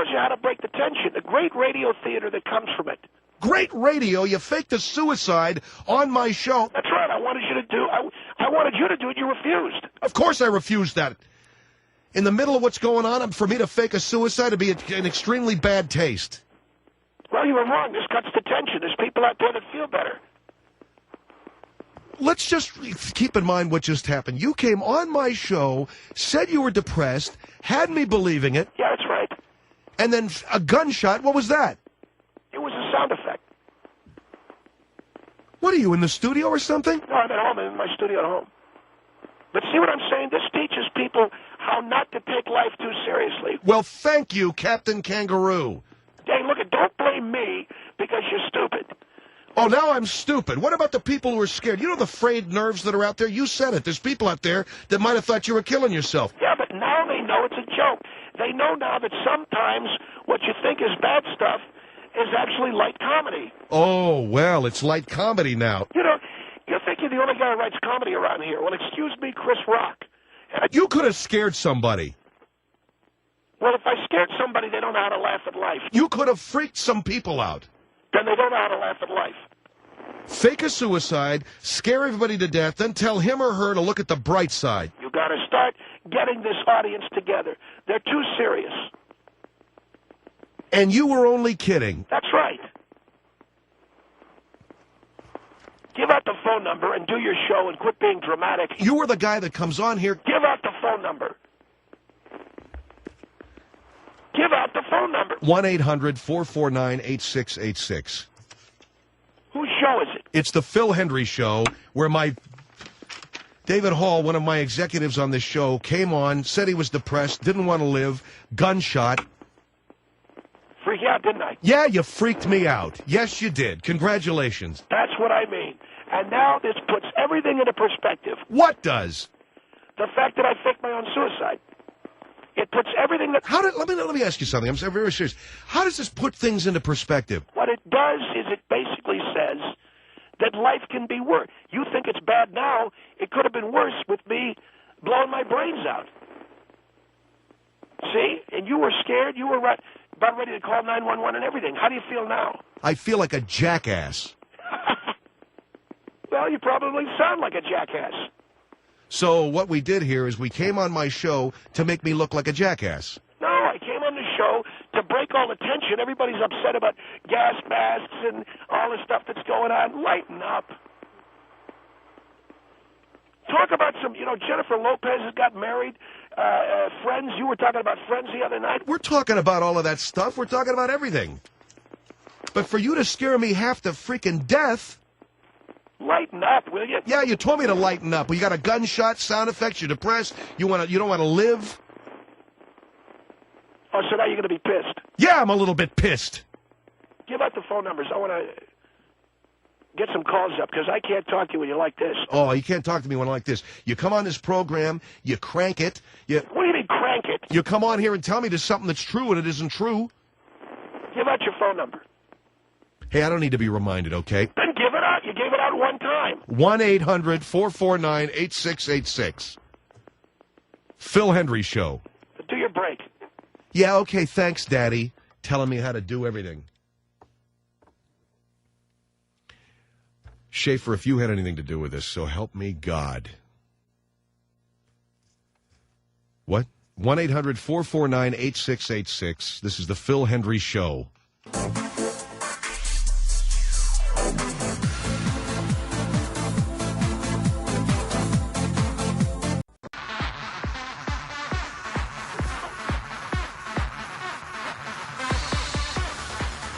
J: you how to break the tension. The great radio theater that comes from it.
B: Great radio. You faked a suicide on my show.
J: That's right. I wanted you to do it. You refused.
B: Of course I refused that. In the middle of what's going on, for me to fake a suicide would be an extremely bad taste.
J: Well, you were wrong. This cuts the tension. There's people out there that feel better.
B: Let's just keep in mind what just happened. You came on my show, said you were depressed, had me believing it.
J: Yeah, that's right.
B: And then a gunshot. What was that?
J: It was a sound effect.
B: What are you, in the studio or something?
J: No, I'm at home. I'm in my studio at home. But see what I'm saying? This teaches people how not to take life too seriously.
B: Well, thank you, Captain Kangaroo.
J: Hey, look, don't blame me because you're stupid.
B: Oh, now I'm stupid. What about the people who are scared? You know the frayed nerves that are out there? You said it. There's people out there that might have thought you were killing yourself.
J: Yeah, but now they know it's a joke. They know now that sometimes what you think is bad stuff is actually light comedy.
B: Oh, well, it's light comedy now.
J: You know, you think you're the only guy who writes comedy around here. Well, excuse me, Chris Rock.
B: You could have scared somebody.
J: Well, if I scared somebody, they don't know how to laugh at life.
B: You could have freaked some people out.
J: Then they don't know how to laugh at life.
B: Fake a suicide, scare everybody to death, then tell him or her to look at the bright side.
J: You got to start getting this audience together. They're too serious.
B: And you were only kidding.
J: That's right. Give out the phone number and do your show and quit being dramatic.
B: You were the guy that comes on here.
J: Give out the phone number. Give out the phone number.
B: 1-800-449-8686.
J: Whose show is it?
B: It's the Phil Hendrie Show, where David Hall, one of my executives on this show, came on, said he was depressed, didn't want to live, gunshot.
J: Freak you out, didn't I?
B: Yeah, you freaked me out. Yes, you did. Congratulations.
J: That's what I mean. And now this puts everything into perspective.
B: What does?
J: The fact that I faked my own suicide. It puts everything that...
B: Let me ask you something. I'm very serious. How does this put things into perspective?
J: What it does is it basically says that life can be worse. You think it's bad now. It could have been worse with me blowing my brains out. See? And you were scared. You were about ready to call 911 and everything. How do you feel now?
B: I feel like a jackass.
J: Well, you probably sound like a jackass.
B: So what we did here is we came on my show to make me look like a jackass.
J: No, I came on the show to break all the tension. Everybody's upset about gas masks and all the stuff that's going on. Lighten up. Talk about Jennifer Lopez has got married. Friends, you were talking about Friends the other night.
B: We're talking about all of that stuff. We're talking about everything. But for you to scare me half to freaking death...
J: Lighten up, will you?
B: Yeah, you told me to lighten up. Well, you got a gunshot, sound effects, you're depressed, you don't want to live.
J: Oh, so now you're going to be pissed?
B: Yeah, I'm a little bit pissed.
J: Give out the phone numbers. I want to get some calls up because I can't talk to you when you're like this.
B: Oh, you can't talk to me when I'm like this. You come on this program, you crank it.
J: What do you mean crank it?
B: You come on here and tell me there's something that's true and it isn't true.
J: Give out your phone number.
B: Hey, I don't need to be reminded, okay?
J: Then give it out. You gave it out one time.
B: 1-800-449-8686. Phil Hendrie Show.
J: Do your break.
B: Yeah, okay, thanks, Daddy. Telling me how to do everything. Schaefer, if you had anything to do with this, so help me God. What? 1-800-449-8686. This is the Phil Hendrie Show.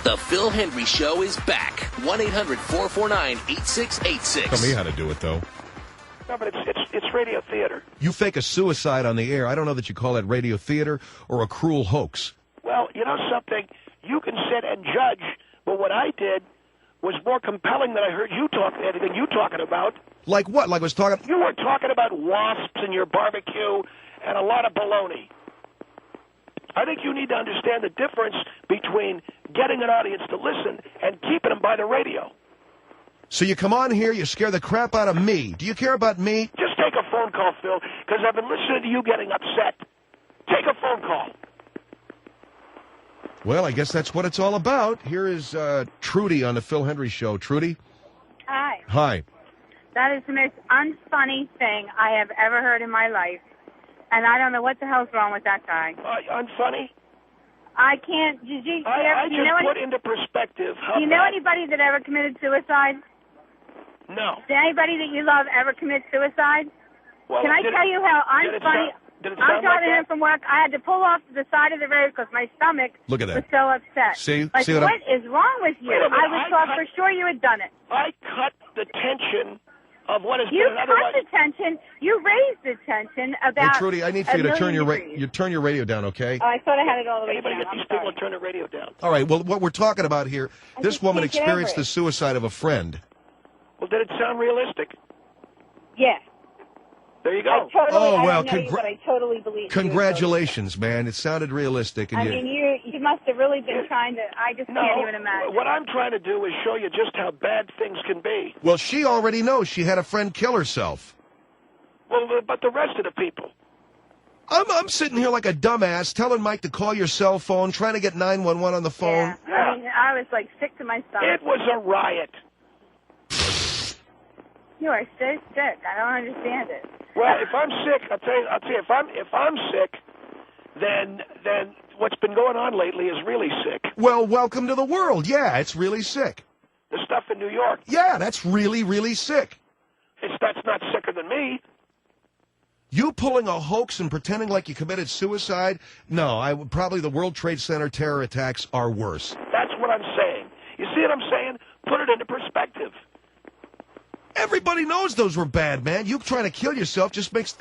D: The Phil Hendrie Show is back. 1-800-449-8686.
B: Tell me how to do it, though.
J: No, but it's radio theater.
B: You fake a suicide on the air. I don't know that you call that radio theater or a cruel hoax.
J: Well, you know something? You can sit and judge, but what I did was more compelling than I heard you anything you talking about.
B: Like what? Like I was talking...
J: You were talking about wasps in your barbecue and a lot of baloney. I think you need to understand the difference between getting an audience to listen and keeping them by the radio.
B: So you come on here, you scare the crap out of me. Do you care about me?
J: Just take a phone call, Phil, because I've been listening to you getting upset. Take a phone call.
B: Well, I guess that's what it's all about. Here is Trudy on the Phil Hendrie Show. Trudy?
L: Hi.
B: Hi.
L: That is the most unfunny thing I have ever heard in my life. And I don't know what the hell's wrong with that guy.
J: Unfunny?
L: I can't. Did you?
J: I just put into perspective.
L: Do you know anybody that ever committed suicide?
J: No.
L: Did anybody that you love ever commit suicide?
J: Well,
L: Can I tell you how unfunny? I'm driving in from work. I had to pull off to the side of the road because my stomach
B: Look at that.
L: was so upset.
B: See?
L: Like,
B: See
L: what is wrong with you?
J: Wait a minute,
L: I thought for sure you had done it.
J: I cut the tension of what has
L: You
J: been otherwise...
L: cut the tension. You raised the tension about.
B: Hey, Trudy, I need for you to turn your radio down, okay?
L: I thought I had it all the way
J: Anybody
L: down.
J: get these people to turn the radio down?
B: All right, well, what we're talking about here, this woman experienced the suicide of a friend.
J: Well, did it sound realistic?
L: Yeah.
J: There you go.
L: I
B: I
L: totally believe
B: congratulations, man. It sounded realistic. And
L: I mean, you must have really been trying to. I just can't even imagine.
J: What I'm trying to do is show you just how bad things can be.
B: Well, she already knows. She had a friend kill herself.
J: Well, but the rest of the people.
B: I'm sitting here like a dumbass telling Mike to call your cell phone, trying to get 911 on the phone.
L: Yeah. I mean, I was like sick to my stomach.
J: It was a riot.
L: You are so sick. I don't understand it.
J: Well, if I'm sick, I'll tell you, if I'm sick, then what's been going on lately is really sick.
B: Well, welcome to the world. Yeah, it's really sick.
J: The stuff in New York.
B: Yeah, that's really, really sick.
J: That's not sicker than me.
B: You pulling a hoax and pretending like you committed suicide? No, probably the World Trade Center terror attacks are worse.
J: That's what I'm saying. You see what I'm saying? Put it into perspective.
B: Everybody knows those were bad, man. You trying to kill yourself just makes...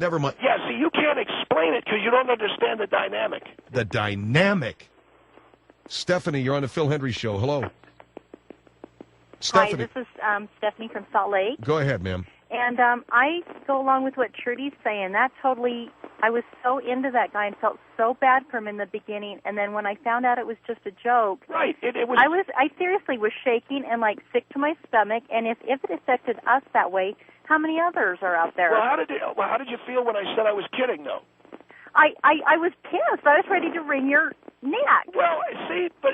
B: Never mind.
J: Yeah, see, you can't explain it because you don't understand the dynamic.
B: The dynamic. Stephanie, you're on the Phil Hendrie Show. Hello. Stephanie.
M: Hi, this is Stephanie from Salt Lake.
B: Go ahead, ma'am.
M: And I go along with what Trudy's saying. I was so into that guy and felt so bad for him in the beginning. And then when I found out it was just a joke,
J: right?
M: I seriously was shaking and like sick to my stomach. And if it affected us that way, how many others are out there?
J: Well, how did you feel when I said I was kidding, though?
M: I was pissed. I was ready to wring your neck.
J: Well, see, but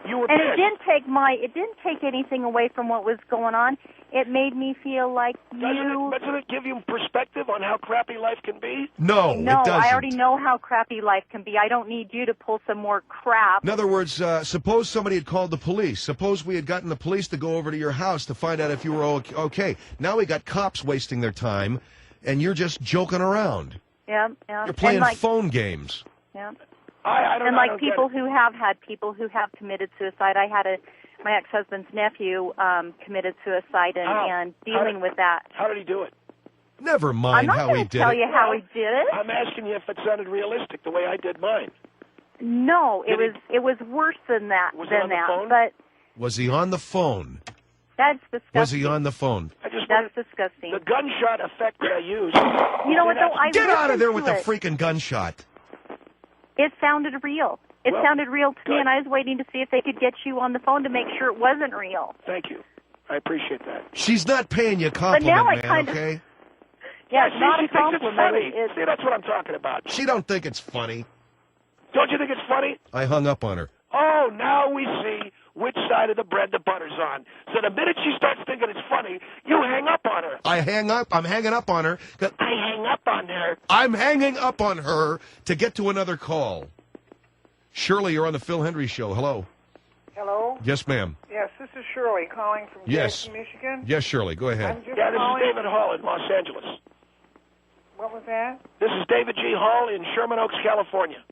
J: you were
M: and
J: pissed.
M: It didn't take anything away from what was going on. It made me feel like
J: Doesn't it give you perspective on how crappy life can be?
B: No, it doesn't.
M: I already know how crappy life can be. I don't need you to pull some more crap.
B: In other words, suppose somebody had called the police. Suppose we had gotten the police to go over to your house to find out if you were okay. Now we got cops wasting their time, and you're just joking around.
M: Yeah.
B: You're playing phone games.
M: Yeah.
J: I don't
M: know. People who have committed suicide. I had my ex-husband's nephew committed suicide and dealing with that.
J: How did he do it?
B: Never mind how he did it.
M: I'm not going to tell you how he did it.
J: I'm asking you if it sounded realistic the way I did mine.
M: No, it was worse than that.
J: Was he on the phone?
M: But
B: was he on the phone?
M: That's disgusting.
B: Was he on the phone?
M: That's disgusting.
J: The gunshot effect that I used.
M: You know what, though?
B: Get out of there with the freaking gunshot.
M: It sounded real. It sounded real to me, and I was waiting to see if they could get you on the phone to make sure it wasn't real.
J: Thank you. I appreciate that.
B: She's not paying you a compliment, man, okay?
M: Yeah, it's not a
J: compliment. See, that's what I'm talking about.
B: She don't think it's funny.
J: Don't you think it's funny?
B: I hung up on her.
J: Oh, now we see which side of the bread the butter's on. So the minute she starts thinking it's funny, you hang up on her.
B: I'm hanging up on her.
J: I hang up on her.
B: I'm hanging up on her to get to another call. Shirley, you're on the Phil Hendrie Show. Hello.
N: Hello?
B: Yes, ma'am.
N: Yes, this is Shirley calling from Jackson, Michigan.
B: Yes, Shirley, go ahead.
J: This is David Hall in Los Angeles.
N: What was that?
J: This is David G. Hall in Sherman Oaks, California.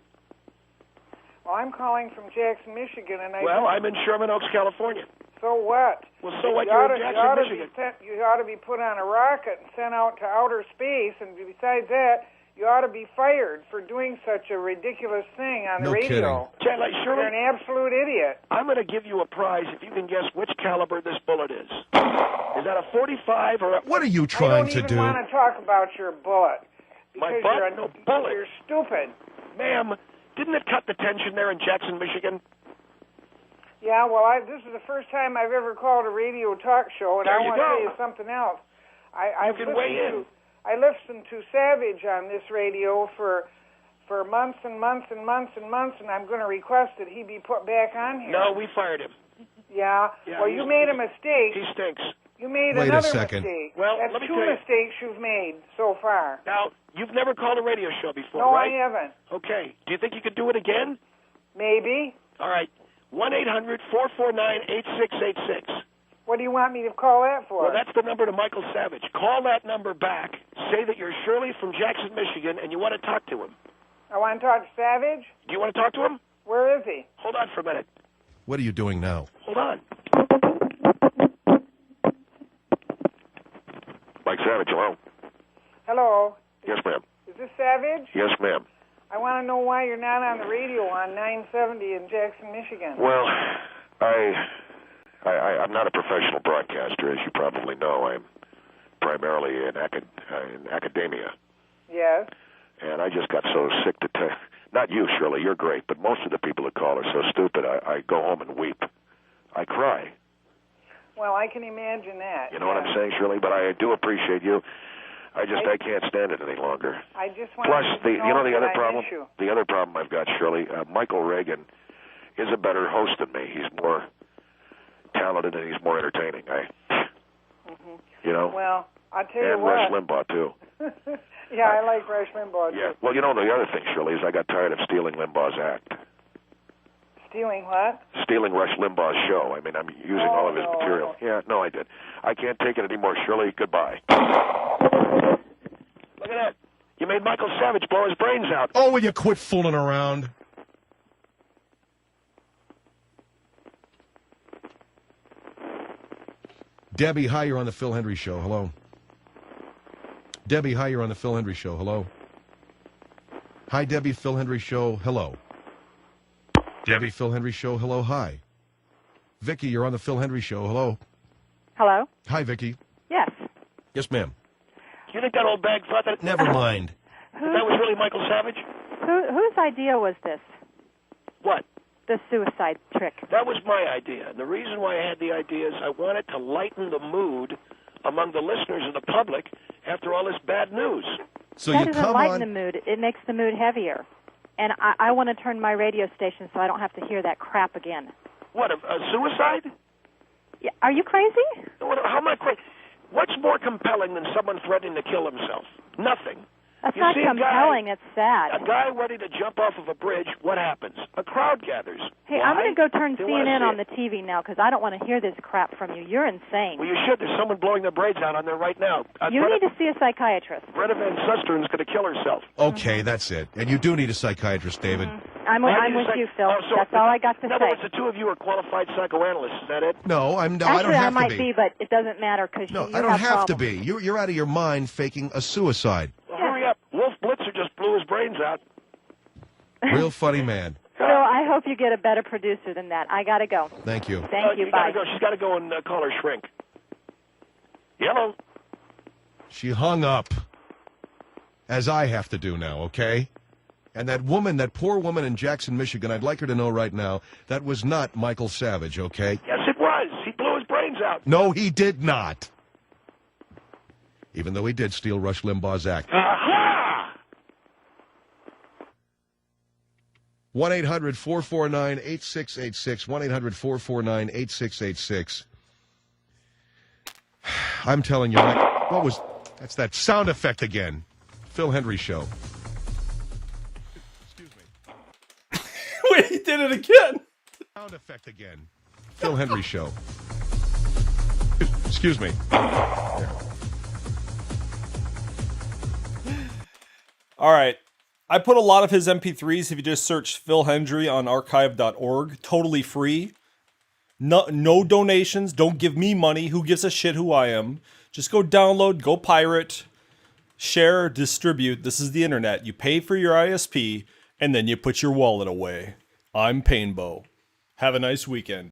N: Well, I'm calling from Jackson, Michigan, and
J: I'm in Sherman Oaks, California.
N: So what?
J: Well, so what? You're in Jackson, Michigan.
N: You ought to be put on a rocket and sent out to outer space, and besides that, you ought to be fired for doing such a ridiculous thing on the radio.
J: Kidding.
N: You're an absolute idiot.
J: I'm going to give you a prize if you can guess which caliber this bullet is. Is that a 45 or a...
B: What are you trying to do?
N: I don't even want to talk about your bullet.
J: My butt? No, bullet.
N: You're stupid.
J: Ma'am, didn't it cut the tension there in Jackson, Michigan?
N: Yeah, well, this is the first time I've ever called a radio talk show, and I want to tell you something else.
J: You can weigh in.
N: I listened to Savage on this radio for months and months and months and months, and I'm going to request that he be put back on here.
J: No, we fired him.
N: Yeah? Well, you made a mistake.
J: He stinks.
N: You made
B: Wait
N: another
B: a second.
N: mistake.
J: Well,
N: that's
J: let me
N: two
J: tell you.
N: mistakes you've made so far.
J: Now, you've never called a radio show before,
N: no,
J: right?
N: No, I haven't.
J: Okay. Do you think you could do it again?
N: Maybe.
J: All right. 1-800-449-8686.
N: What do you want me to call that for?
J: Well, that's the number to Michael Savage. Call that number back. Say that you're Shirley from Jackson, Michigan, and you want to talk to him.
N: I want to talk to Savage?
J: Do you want to talk to him?
N: Where is he?
J: Hold on for a minute.
B: What are you doing now?
J: Hold on.
C: Mike Savage, hello.
N: Hello.
C: Yes, ma'am.
N: Is this Savage?
C: Yes, ma'am.
N: I want to know why you're not on the radio on 970 in Jackson, Michigan.
C: Well, I'm not a professional broadcaster, as you probably know. I'm primarily in academia.
N: Yes.
C: And I just got so sick to not you, Shirley, you're great, but most of the people that call are so stupid, I go home and weep. I cry.
N: Well, I can imagine that.
C: You know what I'm saying, Shirley? But I do appreciate you. I can't stand it any longer.
N: I just want
C: Plus,
N: to know
C: the other problem.
N: Issue.
C: The other problem I've got, Shirley, Michael Reagan is a better host than me. He's more talented and he's more entertaining. You know.
N: Well, I'll tell you
C: and
N: what.
C: Rush Limbaugh too.
N: Yeah, I like Rush Limbaugh too.
C: Yeah. Well, you know the other thing, Shirley, is I got tired of stealing Limbaugh's act.
N: Stealing what?
C: Stealing Rush Limbaugh's show. I mean, I'm using all of his material. Yeah, no, I did. I can't take it anymore, Shirley. Goodbye.
J: Look at that. You made Michael Savage blow his brains out.
B: Oh, will you quit fooling around? Debbie, hi, you're on the Phil Hendrie Show. Hello. Debbie, hi, you're on the Phil Hendrie Show. Hello. Hi, Debbie, Phil Hendrie Show. Hello. Debbie, Phil Hendrie Show. Hello, hi. Vicky, you're on the Phil Hendrie Show. Hello.
M: Hello.
B: Hi, Vicky.
M: Yes.
B: Yes, ma'am.
J: You think that old bag thought that...
B: Never mind.
J: That was really Michael Savage?
M: Whose idea was this?
J: What?
M: The suicide trick.
J: That was my idea. And the reason why I had the idea is I wanted to lighten the mood among the listeners and the public after all this bad news.
B: So
M: that doesn't lighten the mood. It makes the mood heavier. And I want to turn my radio station so I don't have to hear that crap again.
J: What, a suicide?
M: Yeah, are you crazy?
J: How am I crazy? What's more compelling than someone threatening to kill himself? Nothing.
M: That's not compelling. It's sad.
J: A guy ready to jump off of a bridge, what happens? A crowd gathers.
M: Hey,
J: Why?
M: I'm going to go turn
J: They
M: CNN
J: wanna
M: on the TV now because I don't want to hear this crap from you. You're insane.
J: Well, you should. There's someone blowing their brains out on there right now.
M: You need to see a psychiatrist.
J: Greta Van Sustern's going to kill herself.
B: Okay, that's it. And you do need a psychiatrist, David.
M: I'm with you, Phil. That's all I got to say.
J: In other words, the two of you are qualified psychoanalysts. Is that it?
B: No, I don't have to be.
M: Actually, I might be, but it doesn't matter because
B: no,
M: you
B: I don't have to
M: problems.
B: be. You're out of your mind faking a suicide.
J: Well, hurry up. Wolf Blitzer just blew his brains out.
B: Real funny man.
M: Phil, I hope you get a better producer than that. I got to go.
B: Thank you.
M: Thank you. Bye.
J: She's got to go and call her shrink. Hello.
B: She hung up, as I have to do now, okay? And that woman, that poor woman in Jackson, Michigan, I'd like her to know right now, that was not Michael Savage, okay?
J: Yes, it was. He blew his brains out.
B: No, he did not. Even though he did steal Rush Limbaugh's act.
J: Aha!
B: 1-800-449-8686. 1-800-449-8686. I'm telling you, that's that sound effect again. Phil Hendrie Show. Excuse me.
I: Wait, he did it again.
B: Sound effect again. Phil Hendrie Show. Excuse me. There.
I: All right. I put a lot of his MP3s, if you just search Phil Hendrie on archive.org, totally free. No donations. Don't give me money. Who gives a shit who I am? Just go download, go pirate, share, distribute. This is the internet. You pay for your ISP, and then you put your wallet away. I'm Painbow. Have a nice weekend.